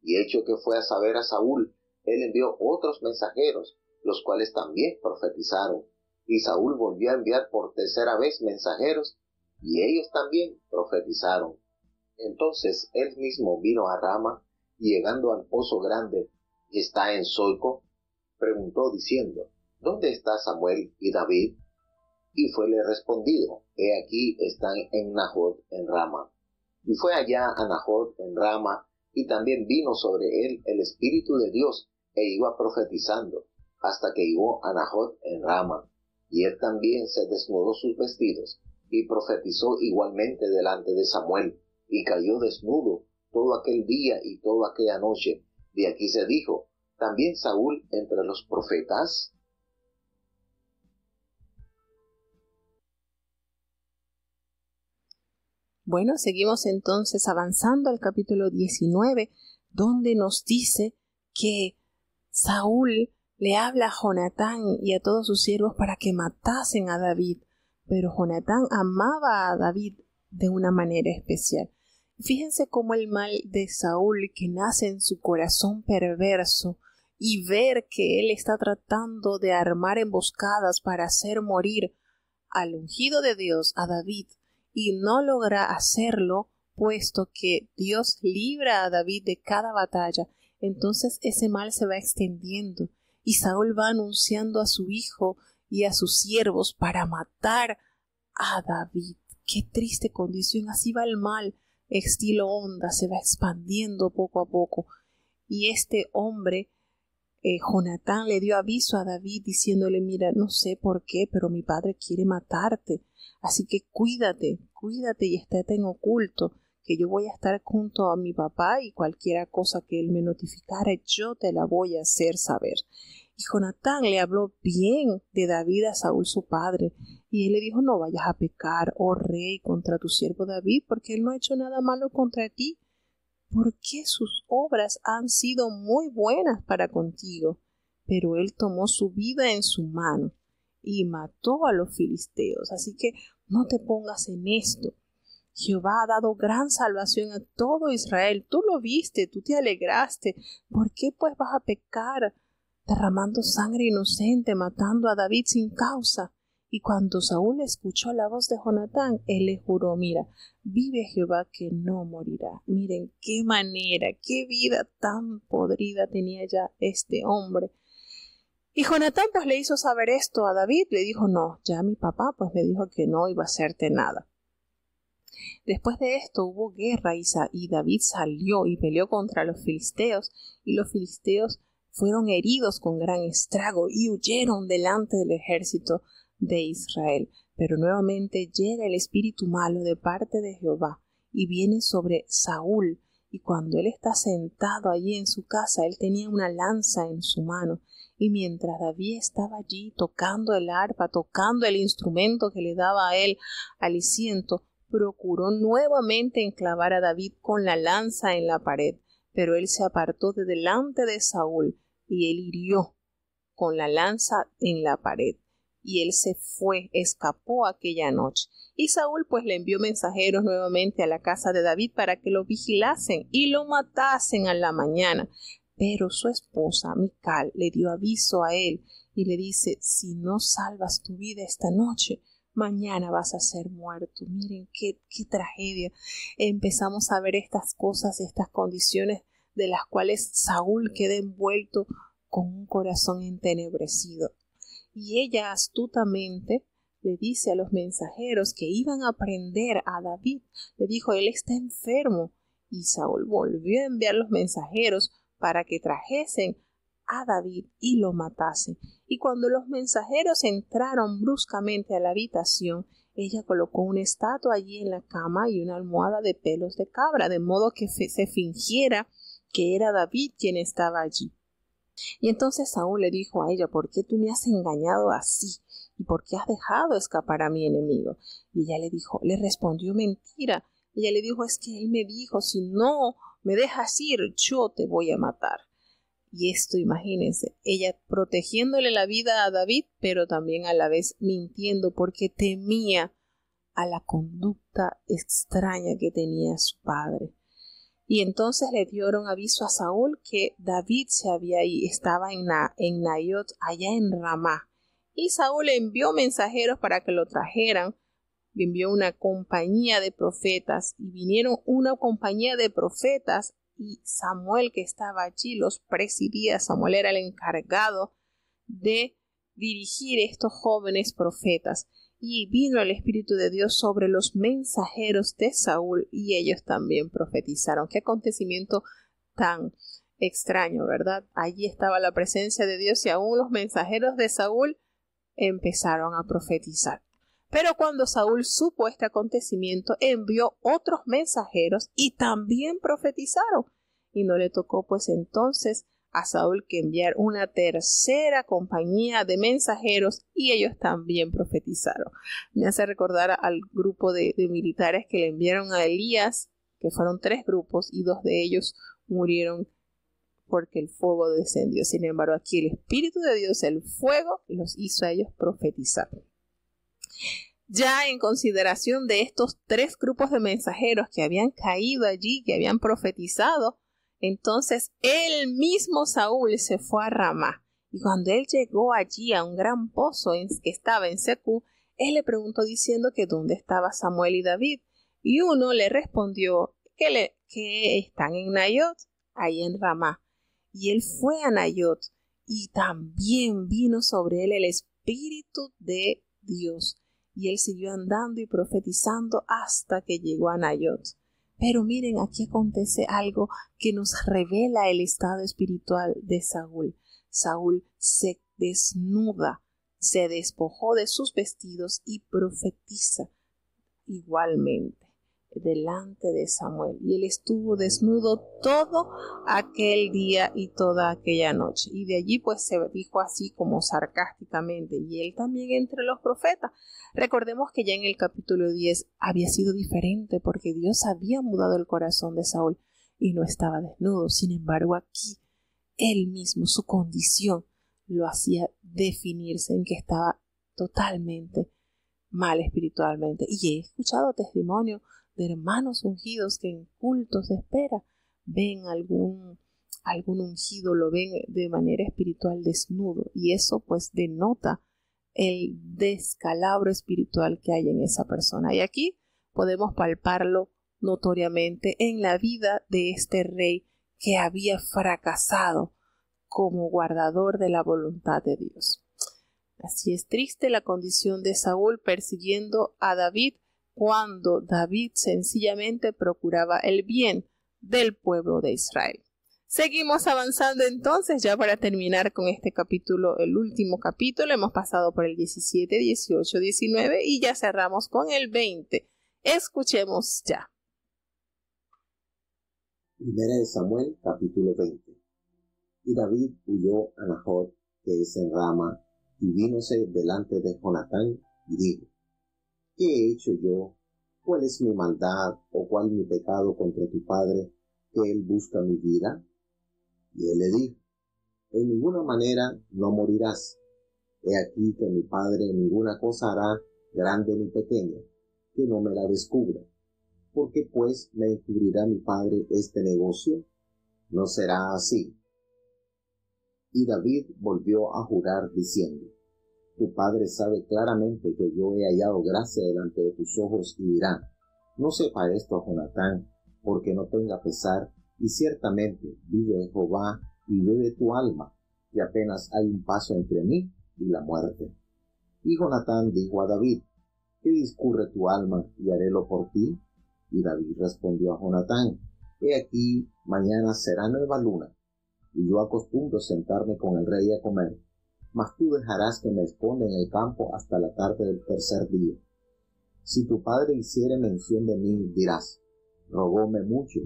B: Y hecho que fue a saber a Saúl, él envió otros mensajeros, los cuales también profetizaron. Y Saúl volvió a enviar por tercera vez mensajeros, y ellos también profetizaron. Entonces él mismo vino a Rama, y llegando al pozo grande, que está en Soco, preguntó diciendo, ¿dónde está Samuel y David? Y fuele respondido, he aquí están en Najot en Rama. Y fue allá a Najot en Rama, y también vino sobre él el Espíritu de Dios, e iba profetizando, hasta que llegó a Najot en Rama. Y él también se desnudó sus vestidos, y profetizó igualmente delante de Samuel, y cayó desnudo todo aquel día y toda aquella noche. De aquí se dijo, ¿también Saúl entre los profetas?
A: Bueno, seguimos entonces avanzando al capítulo 19, donde nos dice que Saúl le habla a Jonatán y a todos sus siervos para que matasen a David, pero Jonatán amaba a David de una manera especial. Fíjense cómo el mal de Saúl, que nace en su corazón perverso, y ver que él está tratando de armar emboscadas para hacer morir al ungido de Dios, a David, y no logra hacerlo, puesto que Dios libra a David de cada batalla. Entonces ese mal se va extendiendo, y Saúl va anunciando a su hijo y a sus siervos para matar a David. Qué triste condición, así va el mal, estilo onda, se va expandiendo poco a poco. Y este hombre, Jonatán, le dio aviso a David diciéndole, mira, no sé por qué, pero mi padre quiere matarte, así que cuídate y estate en oculto, que yo voy a estar junto a mi papá y cualquier cosa que él me notificara, yo te la voy a hacer saber. Y Jonatán le habló bien de David a Saúl su padre, y él le dijo, no vayas a pecar, oh rey, contra tu siervo David, porque él no ha hecho nada malo contra ti, porque sus obras han sido muy buenas para contigo. Pero él tomó su vida en su mano y mató a los filisteos, así que no te pongas en esto. Jehová ha dado gran salvación a todo Israel, tú lo viste, tú te alegraste, ¿por qué pues vas a pecar derramando sangre inocente, matando a David sin causa? Y cuando Saúl escuchó la voz de Jonatán, él le juró, mira, vive Jehová que no morirá. Miren qué manera, qué vida tan podrida tenía ya este hombre. Y Jonatán pues le hizo saber esto a David, le dijo, no, ya mi papá pues me dijo que no iba a hacerte nada. Después de esto hubo guerra y David salió y peleó contra los filisteos, y los filisteos fueron heridos con gran estrago y huyeron delante del ejército de Israel. Pero nuevamente llega el espíritu malo de parte de Jehová y viene sobre Saúl, y cuando él está sentado allí en su casa, él tenía una lanza en su mano, y mientras David estaba allí tocando el arpa, tocando el instrumento que le daba a él aliciento, procuró nuevamente enclavar a David con la lanza en la pared, pero él se apartó de delante de Saúl, y él hirió con la lanza en la pared. Y él se fue, escapó aquella noche. Y Saúl pues le envió mensajeros nuevamente a la casa de David para que lo vigilasen y lo matasen a la mañana. Pero su esposa, Mical, le dio aviso a él y le dice, si no salvas tu vida esta noche, mañana vas a ser muerto. Miren qué tragedia. Empezamos a ver estas cosas, estas condiciones de las cuales Saúl queda envuelto con un corazón entenebrecido. Y ella astutamente le dice a los mensajeros que iban a prender a David. Le dijo, él está enfermo. Y Saúl volvió a enviar los mensajeros para que trajesen a David y lo matasen. Y cuando los mensajeros entraron bruscamente a la habitación, ella colocó una estatua allí en la cama y una almohada de pelos de cabra, de modo que se fingiera que era David quien estaba allí. Y entonces Saúl le dijo a ella: ¿por qué tú me has engañado así? ¿Y por qué has dejado escapar a mi enemigo? Y ella le respondió mentira. Ella le dijo: es que él me dijo, si no me dejas ir, yo te voy a matar. Y esto, imagínense, ella protegiéndole la vida a David, pero también a la vez mintiendo porque temía a la conducta extraña que tenía su padre. Y entonces le dieron aviso a Saúl que David estaba en Naiot, allá en Ramá. Y Saúl envió mensajeros para que lo trajeran. Envió una compañía de profetas y vinieron una compañía de profetas y Samuel, que estaba allí, los presidía. Samuel era el encargado de dirigir estos jóvenes profetas. Y vino el Espíritu de Dios sobre los mensajeros de Saúl y ellos también profetizaron. Qué acontecimiento tan extraño, ¿verdad? Allí estaba la presencia de Dios y aún los mensajeros de Saúl empezaron a profetizar. Pero cuando Saúl supo este acontecimiento, envió otros mensajeros y también profetizaron. Y no le tocó pues entonces a Saúl que enviar una tercera compañía de mensajeros y ellos también profetizaron. Me hace recordar al grupo de militares que le enviaron a Elías, que fueron 3 grupos y 2 de ellos murieron porque el fuego descendió. Sin embargo, aquí el Espíritu de Dios, el fuego, los hizo a ellos profetizar. Ya en consideración de estos 3 grupos de mensajeros que habían caído allí, que habían profetizado, entonces el mismo Saúl se fue a Ramá. Y cuando él llegó allí a un gran pozo que estaba en Secú, él le preguntó diciendo que dónde estaba Samuel y David. Y uno le respondió que están en Naiot, ahí en Ramá. Y él fue a Naiot y también vino sobre él el Espíritu de Dios. Y él siguió andando y profetizando hasta que llegó a Naiot. Pero miren, aquí acontece algo que nos revela el estado espiritual de Saúl. Saúl se desnuda, se despojó de sus vestidos y profetiza igualmente delante de Samuel. Y él estuvo desnudo todo aquel día y toda aquella noche. Y de allí pues se dijo así como sarcásticamente: y él también entre los profetas. Recordemos que ya en el capítulo 10 había sido diferente porque Dios había mudado el corazón de Saúl y no estaba desnudo. Sin embargo, aquí él mismo, su condición, lo hacía definirse en que estaba totalmente mal espiritualmente. Y he escuchado testimonio de hermanos ungidos que en cultos de espera ven algún ungido, lo ven de manera espiritual desnudo, y eso pues denota el descalabro espiritual que hay en esa persona. Y aquí podemos palparlo notoriamente en la vida de este rey que había fracasado como guardador de la voluntad de Dios. Así es triste la condición de Saúl persiguiendo a David, cuando David sencillamente procuraba el bien del pueblo de Israel. Seguimos avanzando entonces, ya para terminar con este capítulo, el último capítulo. Hemos pasado por el 17, 18, 19 y ya cerramos con el 20. Escuchemos ya.
B: Primera de Samuel, capítulo 20. Y David huyó a Nahor, que es en Rama, y vínose delante de Jonatán, y dijo: ¿qué he hecho yo? ¿Cuál es mi maldad o cuál mi pecado contra tu padre, que él busca mi vida? Y él le dijo: en ninguna manera no morirás. He aquí que mi padre ninguna cosa hará, grande ni pequeña, que no me la descubra. ¿Por qué pues me encubrirá mi padre este negocio? No será así. Y David volvió a jurar diciendo: tu padre sabe claramente que yo he hallado gracia delante de tus ojos, y dirá: no sepa esto Jonatán, porque no tenga pesar, y ciertamente vive Jehová y bebe tu alma, y apenas hay un paso entre mí y la muerte. Y Jonatán dijo a David: ¿qué discurre tu alma, y harélo por ti? Y David respondió a Jonatán: he aquí, mañana será nueva luna, y yo acostumbro sentarme con el rey a comer. Mas tú dejarás que me esconda en el campo hasta la tarde del tercer día. Si tu padre hiciere mención de mí, dirás, rogóme mucho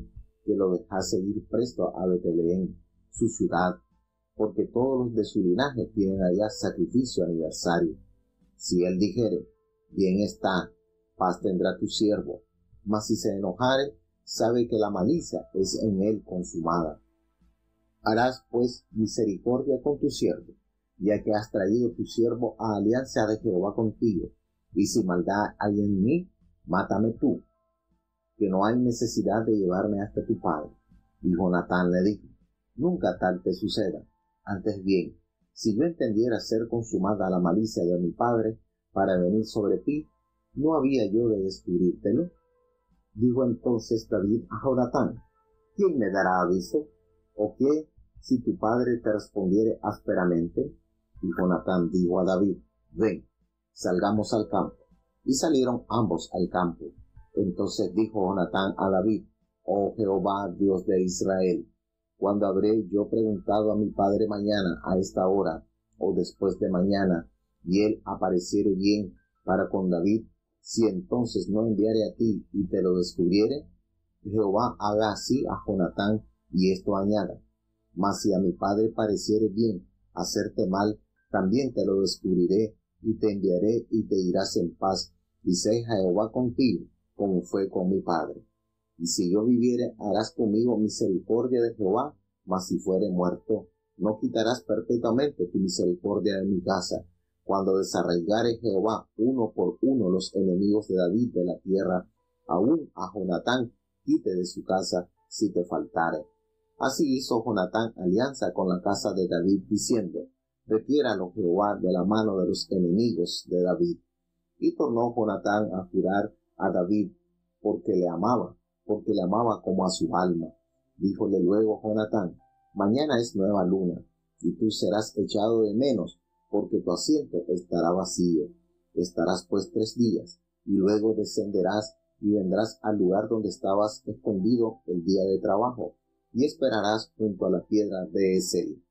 B: que lo dejase ir presto a Betlehem, su ciudad, porque todos los de su linaje tienen allá sacrificio aniversario. Si él dijere, bien está, paz tendrá tu siervo, mas si se enojare, sabe que la malicia es en él consumada. Harás pues misericordia con tu siervo, ya que has traído tu siervo a alianza de Jehová contigo, y si maldad hay en mí, mátame tú, que no hay necesidad de llevarme hasta tu padre. Y Jonatán le dijo, nunca tal te suceda, antes bien, si yo entendiera ser consumada la malicia de mi padre para venir sobre ti, ¿no había yo de descubrírtelo? Dijo entonces David a Jonatán, ¿quién me dará aviso? ¿O qué si tu padre te respondiere ásperamente? Y Jonatán dijo a David, ven, salgamos al campo. Y salieron ambos al campo. Entonces dijo Jonatán a David, oh Jehová, Dios de Israel, ¿cuándo habré yo preguntado a mi padre mañana a esta hora, o después de mañana, y él apareciere bien para con David, si entonces no enviare a ti y te lo descubriere? Jehová haga así a Jonatán, y esto añada, mas si a mi padre pareciere bien hacerte mal, también te lo descubriré, y te enviaré, y te irás en paz, y sé Jehová contigo, como fue con mi padre. Y si yo viviere, harás conmigo misericordia de Jehová, mas si fuere muerto, no quitarás perpetuamente tu misericordia de mi casa, cuando desarraigare Jehová uno por uno los enemigos de David de la tierra, aún a Jonatán quite de su casa, si te faltare. Así hizo Jonatán alianza con la casa de David, diciendo, requiéralo Jehová de la mano de los enemigos de David. Y tornó Jonatán a jurar a David, porque le amaba como a su alma. Díjole luego Jonatán, mañana es nueva luna, y tú serás echado de menos, porque tu asiento estará vacío. Estarás pues 3 días, y luego descenderás y vendrás al lugar donde estabas escondido el día de trabajo, y esperarás junto a la piedra de Esel.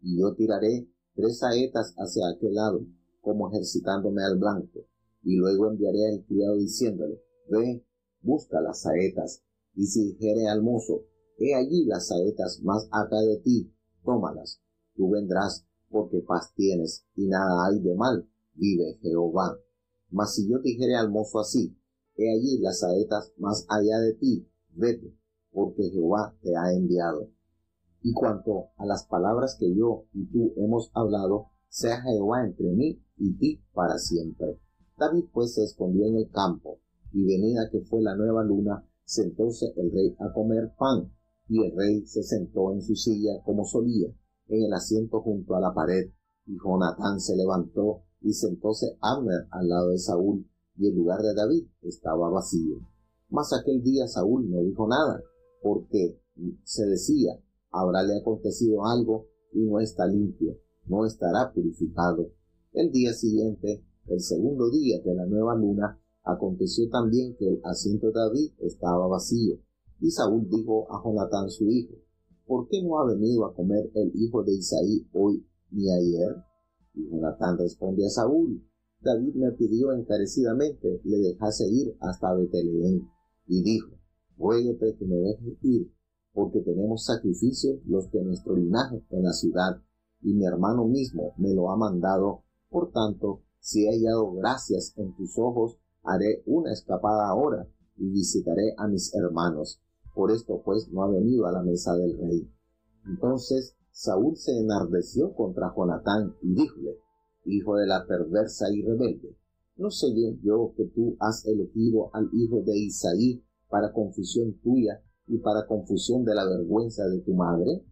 B: Y yo tiraré 3 saetas hacia aquel lado, como ejercitándome al blanco, y luego enviaré al criado diciéndole, ve, busca las saetas, y si dijere al mozo, he allí las saetas más acá de ti, tómalas, tú vendrás, porque paz tienes, y nada hay de mal, vive Jehová. Mas si yo dijere al mozo así, he allí las saetas más allá de ti, vete, porque Jehová te ha enviado. Y cuanto a las palabras que yo y tú hemos hablado, sea Jehová entre mí y ti para siempre. David pues se escondió en el campo, y venida que fue la nueva luna, sentóse el rey a comer pan, y el rey se sentó en su silla como solía, en el asiento junto a la pared, y Jonatán se levantó, y sentóse Abner al lado de Saúl, y el lugar de David estaba vacío. Mas aquel día Saúl no dijo nada, porque se decía, habrále acontecido algo, y no está limpio, no estará purificado. El día siguiente, el segundo día de la nueva luna, aconteció también que el asiento de David estaba vacío, y Saúl dijo a Jonatán su hijo, ¿por qué no ha venido a comer el hijo de Isaí hoy ni ayer? Y Jonatán responde a Saúl, David me pidió encarecidamente le dejase ir hasta Betlehem, y dijo, ruégote que me dejes ir, porque tenemos sacrificios los de nuestro linaje en la ciudad, y mi hermano mismo me lo ha mandado. Por tanto, si he hallado gracias en tus ojos, haré una escapada ahora, y visitaré a mis hermanos. Por esto pues no ha venido a la mesa del rey. Entonces Saúl se enardeció contra Jonatán, y díjole, hijo de la perversa y rebelde, ¿no sé bien yo que tú has elegido al hijo de Isaí para confusión tuya y para confusión de la vergüenza de tu madre?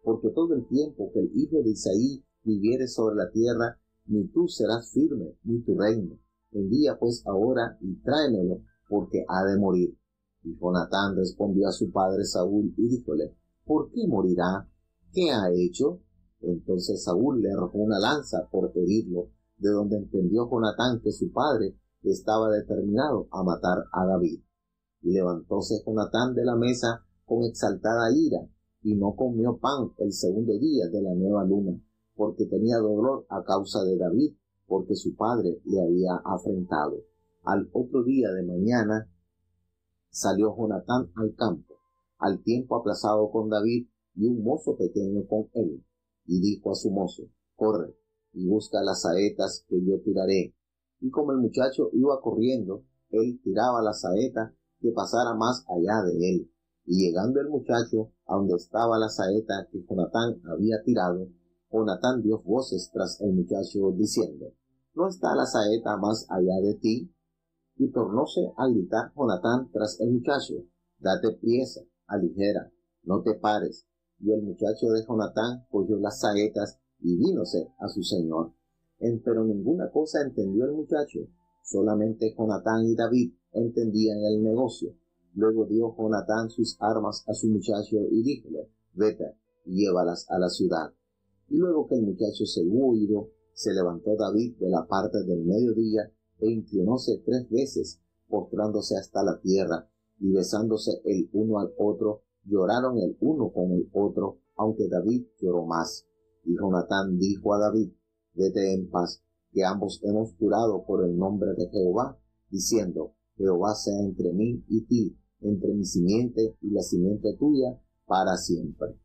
B: Porque todo el tiempo que el hijo de Isaí viviere sobre la tierra, ni tú serás firme, ni tu reino. Envía pues ahora y tráemelo, porque ha de morir. Y Jonatán respondió a su padre Saúl y díjole, ¿por qué morirá? ¿Qué ha hecho? Entonces Saúl le arrojó una lanza por herirlo, de donde entendió Jonatán que su padre estaba determinado a matar a David. Y levantóse Jonatán de la mesa con exaltada ira, y no comió pan el segundo día de la nueva luna, porque tenía dolor a causa de David, porque su padre le había afrentado. Al otro día de mañana salió Jonatán al campo, al tiempo aplazado con David y un mozo pequeño con él, y dijo a su mozo: corre y busca las saetas que yo tiraré. Y como el muchacho iba corriendo, él tiraba la saeta que pasara más allá de él. Y llegando el muchacho a donde estaba la saeta que Jonatán había tirado, Jonatán dio voces tras el muchacho diciendo: ¿no está la saeta más allá de ti? Y tornóse a gritar Jonatán tras el muchacho: date priesa, aligera, no te pares. Y el muchacho de Jonatán cogió las saetas y vínose a su señor. Pero ninguna cosa entendió el muchacho, solamente Jonatán y David entendían el negocio. Luego dio Jonatán sus armas a su muchacho y díjole: vete y llévalas a la ciudad. Y luego que el muchacho se hubo ido, se levantó David de la parte del mediodía e inclinóse 3 veces, postrándose hasta la tierra, y besándose el uno al otro, lloraron el uno con el otro, aunque David lloró más. Y Jonatán dijo a David: vete en paz, que ambos hemos jurado por el nombre de Jehová, diciendo: Jehová sea entre mí y ti, entre mi simiente y la simiente tuya, para siempre.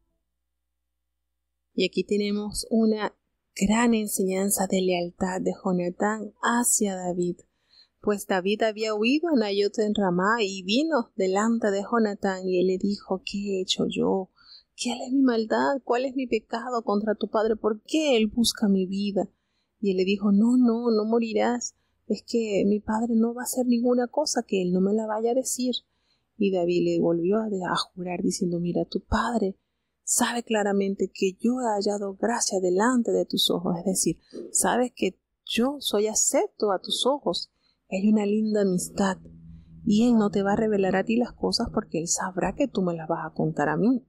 A: Y aquí tenemos una gran enseñanza de lealtad de Jonatán hacia David, pues David había huido a Nayot en Ramá y vino delante de Jonatán y él le dijo: ¿qué he hecho yo? ¿Cuál es mi maldad? ¿Cuál es mi pecado contra tu padre? ¿Por qué él busca mi vida? Y él le dijo: no morirás. Es que mi padre no va a hacer ninguna cosa que él no me la vaya a decir. Y David le volvió a jurar diciendo: mira, tu padre sabe claramente que yo he hallado gracia delante de tus ojos. Es decir, sabes que yo soy acepto a tus ojos. Hay una linda amistad. Y él no te va a revelar a ti las cosas porque él sabrá que tú me las vas a contar a mí.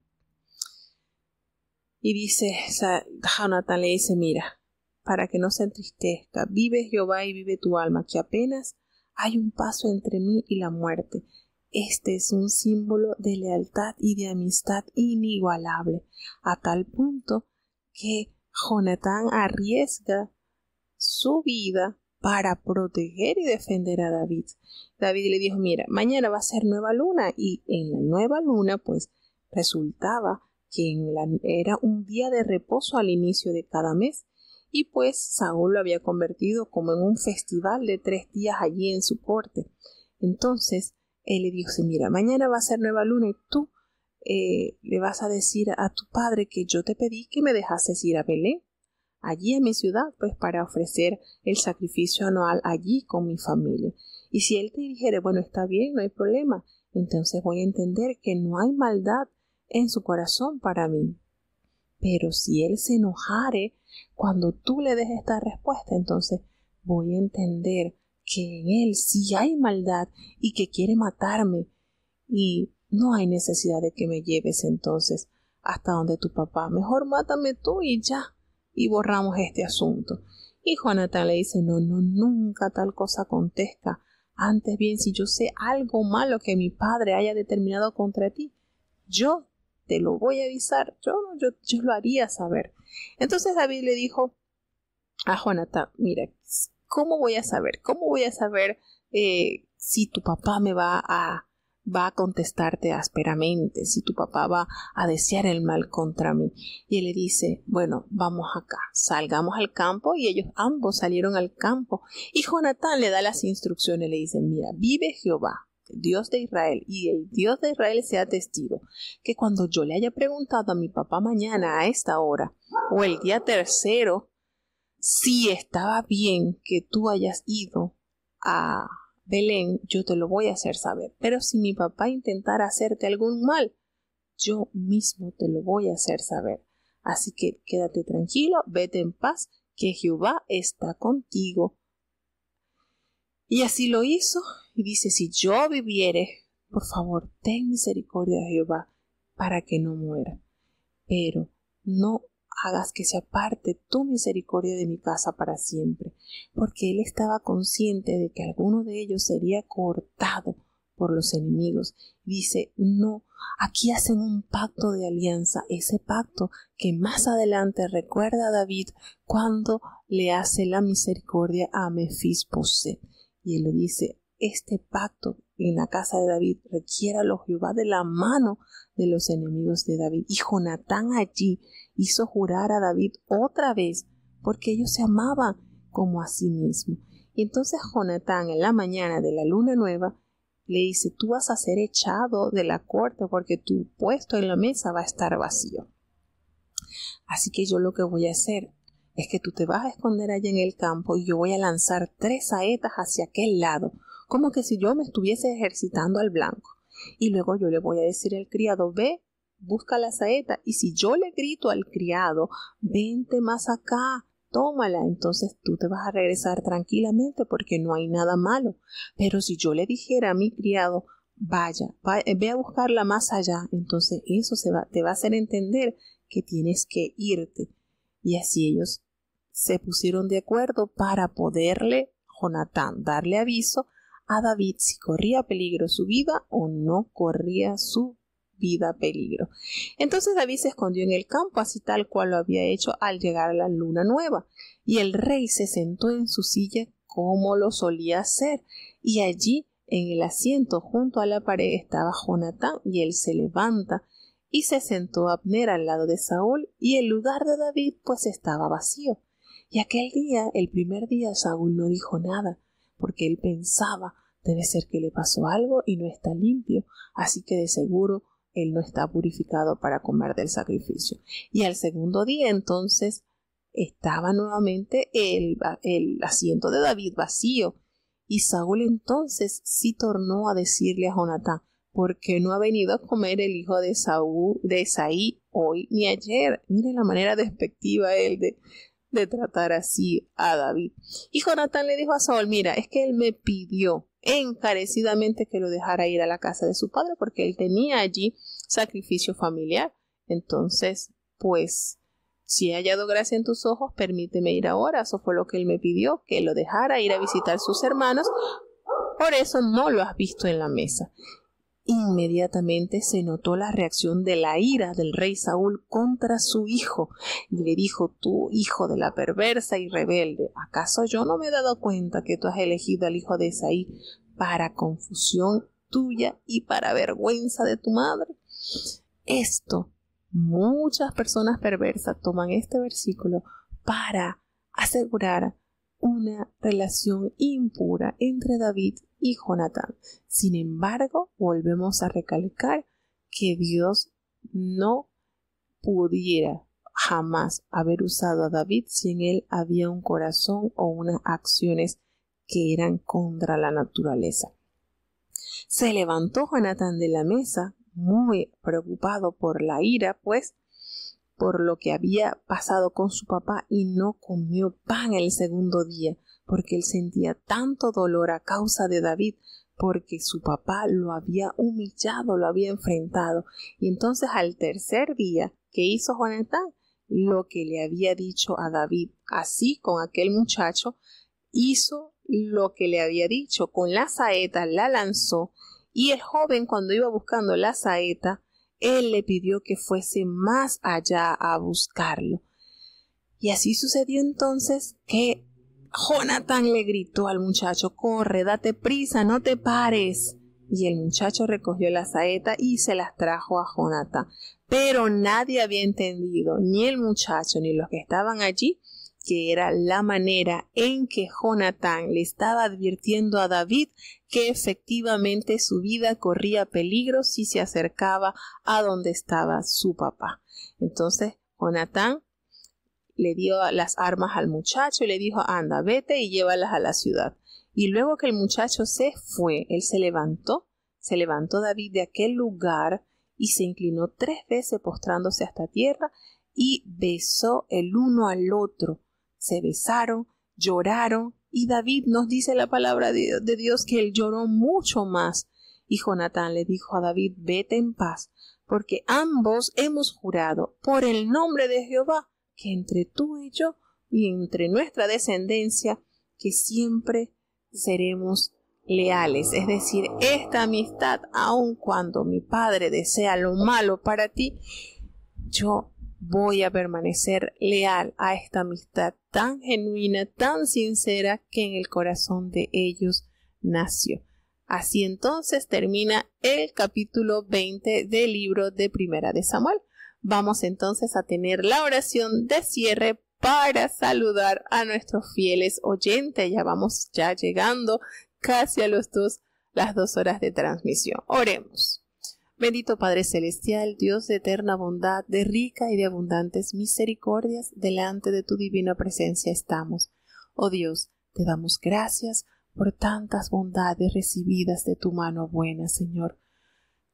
A: Y dice, Jonatán le dice: mira, para que no se entristezca, vive Jehová y vive tu alma, que apenas hay un paso entre mí y la muerte. Este es un símbolo de lealtad y de amistad inigualable, a tal punto que Jonatán arriesga su vida para proteger y defender a David. David le dijo: mira, mañana va a ser nueva luna, y en la nueva luna pues resultaba que era un día de reposo al inicio de cada mes, y pues Saúl lo había convertido como en un festival de 3 días allí en su corte. Entonces él le dijo: mira, mañana va a ser nueva luna y tú le vas a decir a tu padre que yo te pedí que me dejases ir a Belén, allí en mi ciudad, pues para ofrecer el sacrificio anual allí con mi familia. Y si él te dijere: bueno, está bien, no hay problema, entonces voy a entender que no hay maldad en su corazón para mí. Pero si él se enojare cuando tú le des esta respuesta, entonces voy a entender que en él sí hay maldad y que quiere matarme, y no hay necesidad de que me lleves entonces hasta donde tu papá. Mejor mátame tú y ya, y borramos este asunto. Y Jonatán le dice: no, nunca tal cosa acontezca. Antes bien, si yo sé algo malo que mi padre haya determinado contra ti, yo te lo voy a avisar, yo lo haría saber. Entonces David le dijo a Jonatán: mira, ¿cómo voy a saber? Si tu papá me va a contestarte ásperamente, si tu papá va a desear el mal contra mí? Y él le dice: bueno, vamos acá, salgamos al campo. Y ellos ambos salieron al campo, y Jonatán le da las instrucciones, le dice: mira, vive Jehová, Dios de Israel, y el Dios de Israel sea testigo, que cuando yo le haya preguntado a mi papá mañana a esta hora, o el día tercero, si estaba bien que tú hayas ido a Belén, yo te lo voy a hacer saber. Pero si mi papá intentara hacerte algún mal, yo mismo te lo voy a hacer saber. Así que quédate tranquilo, vete en paz, que Jehová está contigo. Y así lo hizo, y dice: si yo viviere, por favor, ten misericordia de Jehová, para que no muera. Pero no hagas que se aparte tu misericordia de mi casa para siempre, porque él estaba consciente de que alguno de ellos sería cortado por los enemigos. Dice: no, aquí hacen un pacto de alianza, ese pacto que más adelante recuerda a David cuando le hace la misericordia a Mefisboset. Y él le dice: este pacto en la casa de David, requiéralo Jehová de la mano de los enemigos de David. Y Jonatán allí hizo jurar a David otra vez, porque ellos se amaban como a sí mismo. Y entonces Jonatán, en la mañana de la luna nueva, le dice: tú vas a ser echado de la corte porque tu puesto en la mesa va a estar vacío. Así que yo lo que voy a hacer es que tú te vas a esconder allá en el campo y yo voy a lanzar 3 saetas hacia aquel lado, como que si yo me estuviese ejercitando al blanco. Y luego yo le voy a decir al criado: ve, busca la saeta. Y si yo le grito al criado: vente más acá, tómala, entonces tú te vas a regresar tranquilamente porque no hay nada malo. Pero si yo le dijera a mi criado: ve a buscarla más allá, entonces eso te va a hacer entender que tienes que irte. Y así ellos se pusieron de acuerdo para poderle, Jonatán, darle aviso a David si corría peligro su vida o no corría su vida peligro. Entonces David se escondió en el campo, así tal cual lo había hecho al llegar a la luna nueva, y el rey se sentó en su silla como lo solía hacer, y allí en el asiento junto a la pared estaba Jonatán, y él se levanta y se sentó Abner al lado de Saúl, y el lugar de David pues estaba vacío. Y aquel día, el primer día, Saúl no dijo nada, porque él pensaba: debe ser que le pasó algo y no está limpio, así que de seguro él no está purificado para comer del sacrificio. Y al segundo día entonces estaba nuevamente el asiento de David vacío, y Saúl entonces sí tornó a decirle a Jonatán: ¿por qué no ha venido a comer el hijo de Isaí hoy ni ayer? Mire la manera despectiva él de tratar así a David. Y Jonatán le dijo a Saúl: mira, es que él me pidió encarecidamente que lo dejara ir a la casa de su padre porque él tenía allí sacrificio familiar. Entonces, pues, si he hallado gracia en tus ojos, permíteme ir ahora. Eso fue lo que él me pidió, que lo dejara ir a visitar sus hermanos. Por eso no lo has visto en la mesa. Inmediatamente se notó la reacción de la ira del rey Saúl contra su hijo, y le dijo: tú, hijo de la perversa y rebelde, ¿acaso yo no me he dado cuenta que tú has elegido al hijo de Isaí para confusión tuya y para vergüenza de tu madre? Muchas personas perversas toman este versículo para asegurar una relación impura entre David y Jonatán. Sin embargo, volvemos a recalcar que Dios no pudiera jamás haber usado a David si en él había un corazón o unas acciones que eran contra la naturaleza. Se levantó Jonatán de la mesa muy preocupado por la ira, pues por lo que había pasado con su papá, y no comió pan el segundo día, porque él sentía tanto dolor a causa de David, porque su papá lo había humillado, lo había enfrentado. Y entonces al tercer día, ¿qué hizo Jonatán? Lo que le había dicho a David. Así, con aquel muchacho, hizo lo que le había dicho. Con la saeta la lanzó, y el joven, cuando iba buscando la saeta, él le pidió que fuese más allá a buscarlo. Y así sucedió entonces que Jonatán le gritó al muchacho: corre, date prisa, no te pares. Y el muchacho recogió la saeta y se las trajo a Jonatán. Pero nadie había entendido, ni el muchacho ni los que estaban allí, que era la manera en que Jonatán le estaba advirtiendo a David que efectivamente su vida corría peligro si se acercaba a donde estaba su papá. Entonces Jonatán le dio las armas al muchacho y le dijo: anda, vete y llévalas a la ciudad. Y luego que el muchacho se fue, él se levantó David de aquel lugar y se inclinó 3 veces postrándose hasta tierra y besó el uno al otro. Se besaron, lloraron, y David, nos dice la palabra de Dios, que él lloró mucho más. Y Jonatán le dijo a David: vete en paz, porque ambos hemos jurado por el nombre de Jehová que entre tú y yo y entre nuestra descendencia que siempre seremos leales. Es decir, esta amistad, aun cuando mi padre desea lo malo para ti, yo voy a permanecer leal a esta amistad tan genuina, tan sincera, que en el corazón de ellos nació. Así entonces termina el capítulo 20 del libro de Primera de Samuel. Vamos entonces a tener la oración de cierre para saludar a nuestros fieles oyentes. Ya vamos llegando casi a las 2 horas de transmisión. Oremos. Bendito Padre Celestial, Dios de eterna bondad, de rica y de abundantes misericordias, delante de tu divina presencia estamos. Oh Dios, te damos gracias por tantas bondades recibidas de tu mano buena, Señor.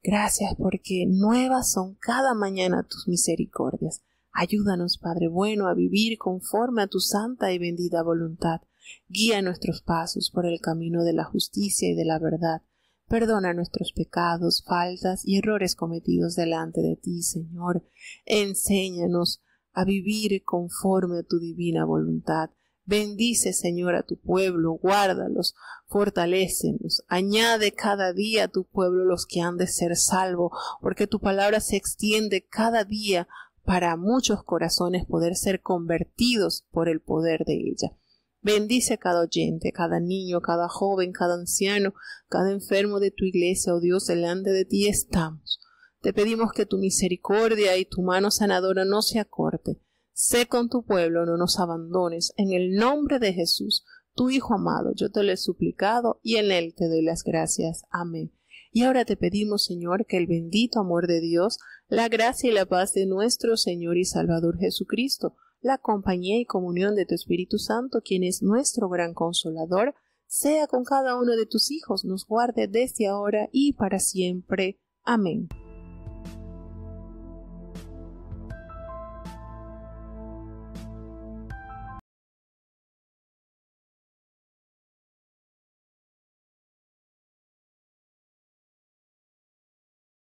A: Gracias porque nuevas son cada mañana tus misericordias. Ayúdanos, Padre bueno, a vivir conforme a tu santa y bendita voluntad. Guía nuestros pasos por el camino de la justicia y de la verdad. Perdona nuestros pecados, faltas y errores cometidos delante de ti, Señor. Enséñanos a vivir conforme a tu divina voluntad. Bendice, Señor, a tu pueblo, guárdalos, fortalécenos, añade cada día a tu pueblo los que han de ser salvos, porque tu palabra se extiende cada día para muchos corazones poder ser convertidos por el poder de ella. Bendice a cada oyente, cada niño, cada joven, cada anciano, cada enfermo de tu iglesia, oh Dios, delante de ti estamos. Te pedimos que tu misericordia y tu mano sanadora no se acorte. Sé con tu pueblo, no nos abandones. En el nombre de Jesús, tu Hijo amado, yo te lo he suplicado y en él te doy las gracias. Amén. Y ahora te pedimos, Señor, que el bendito amor de Dios, la gracia y la paz de nuestro Señor y Salvador Jesucristo, la compañía y comunión de tu Espíritu Santo, quien es nuestro gran consolador, sea con cada uno de tus hijos, nos guarde desde ahora y para siempre. Amén.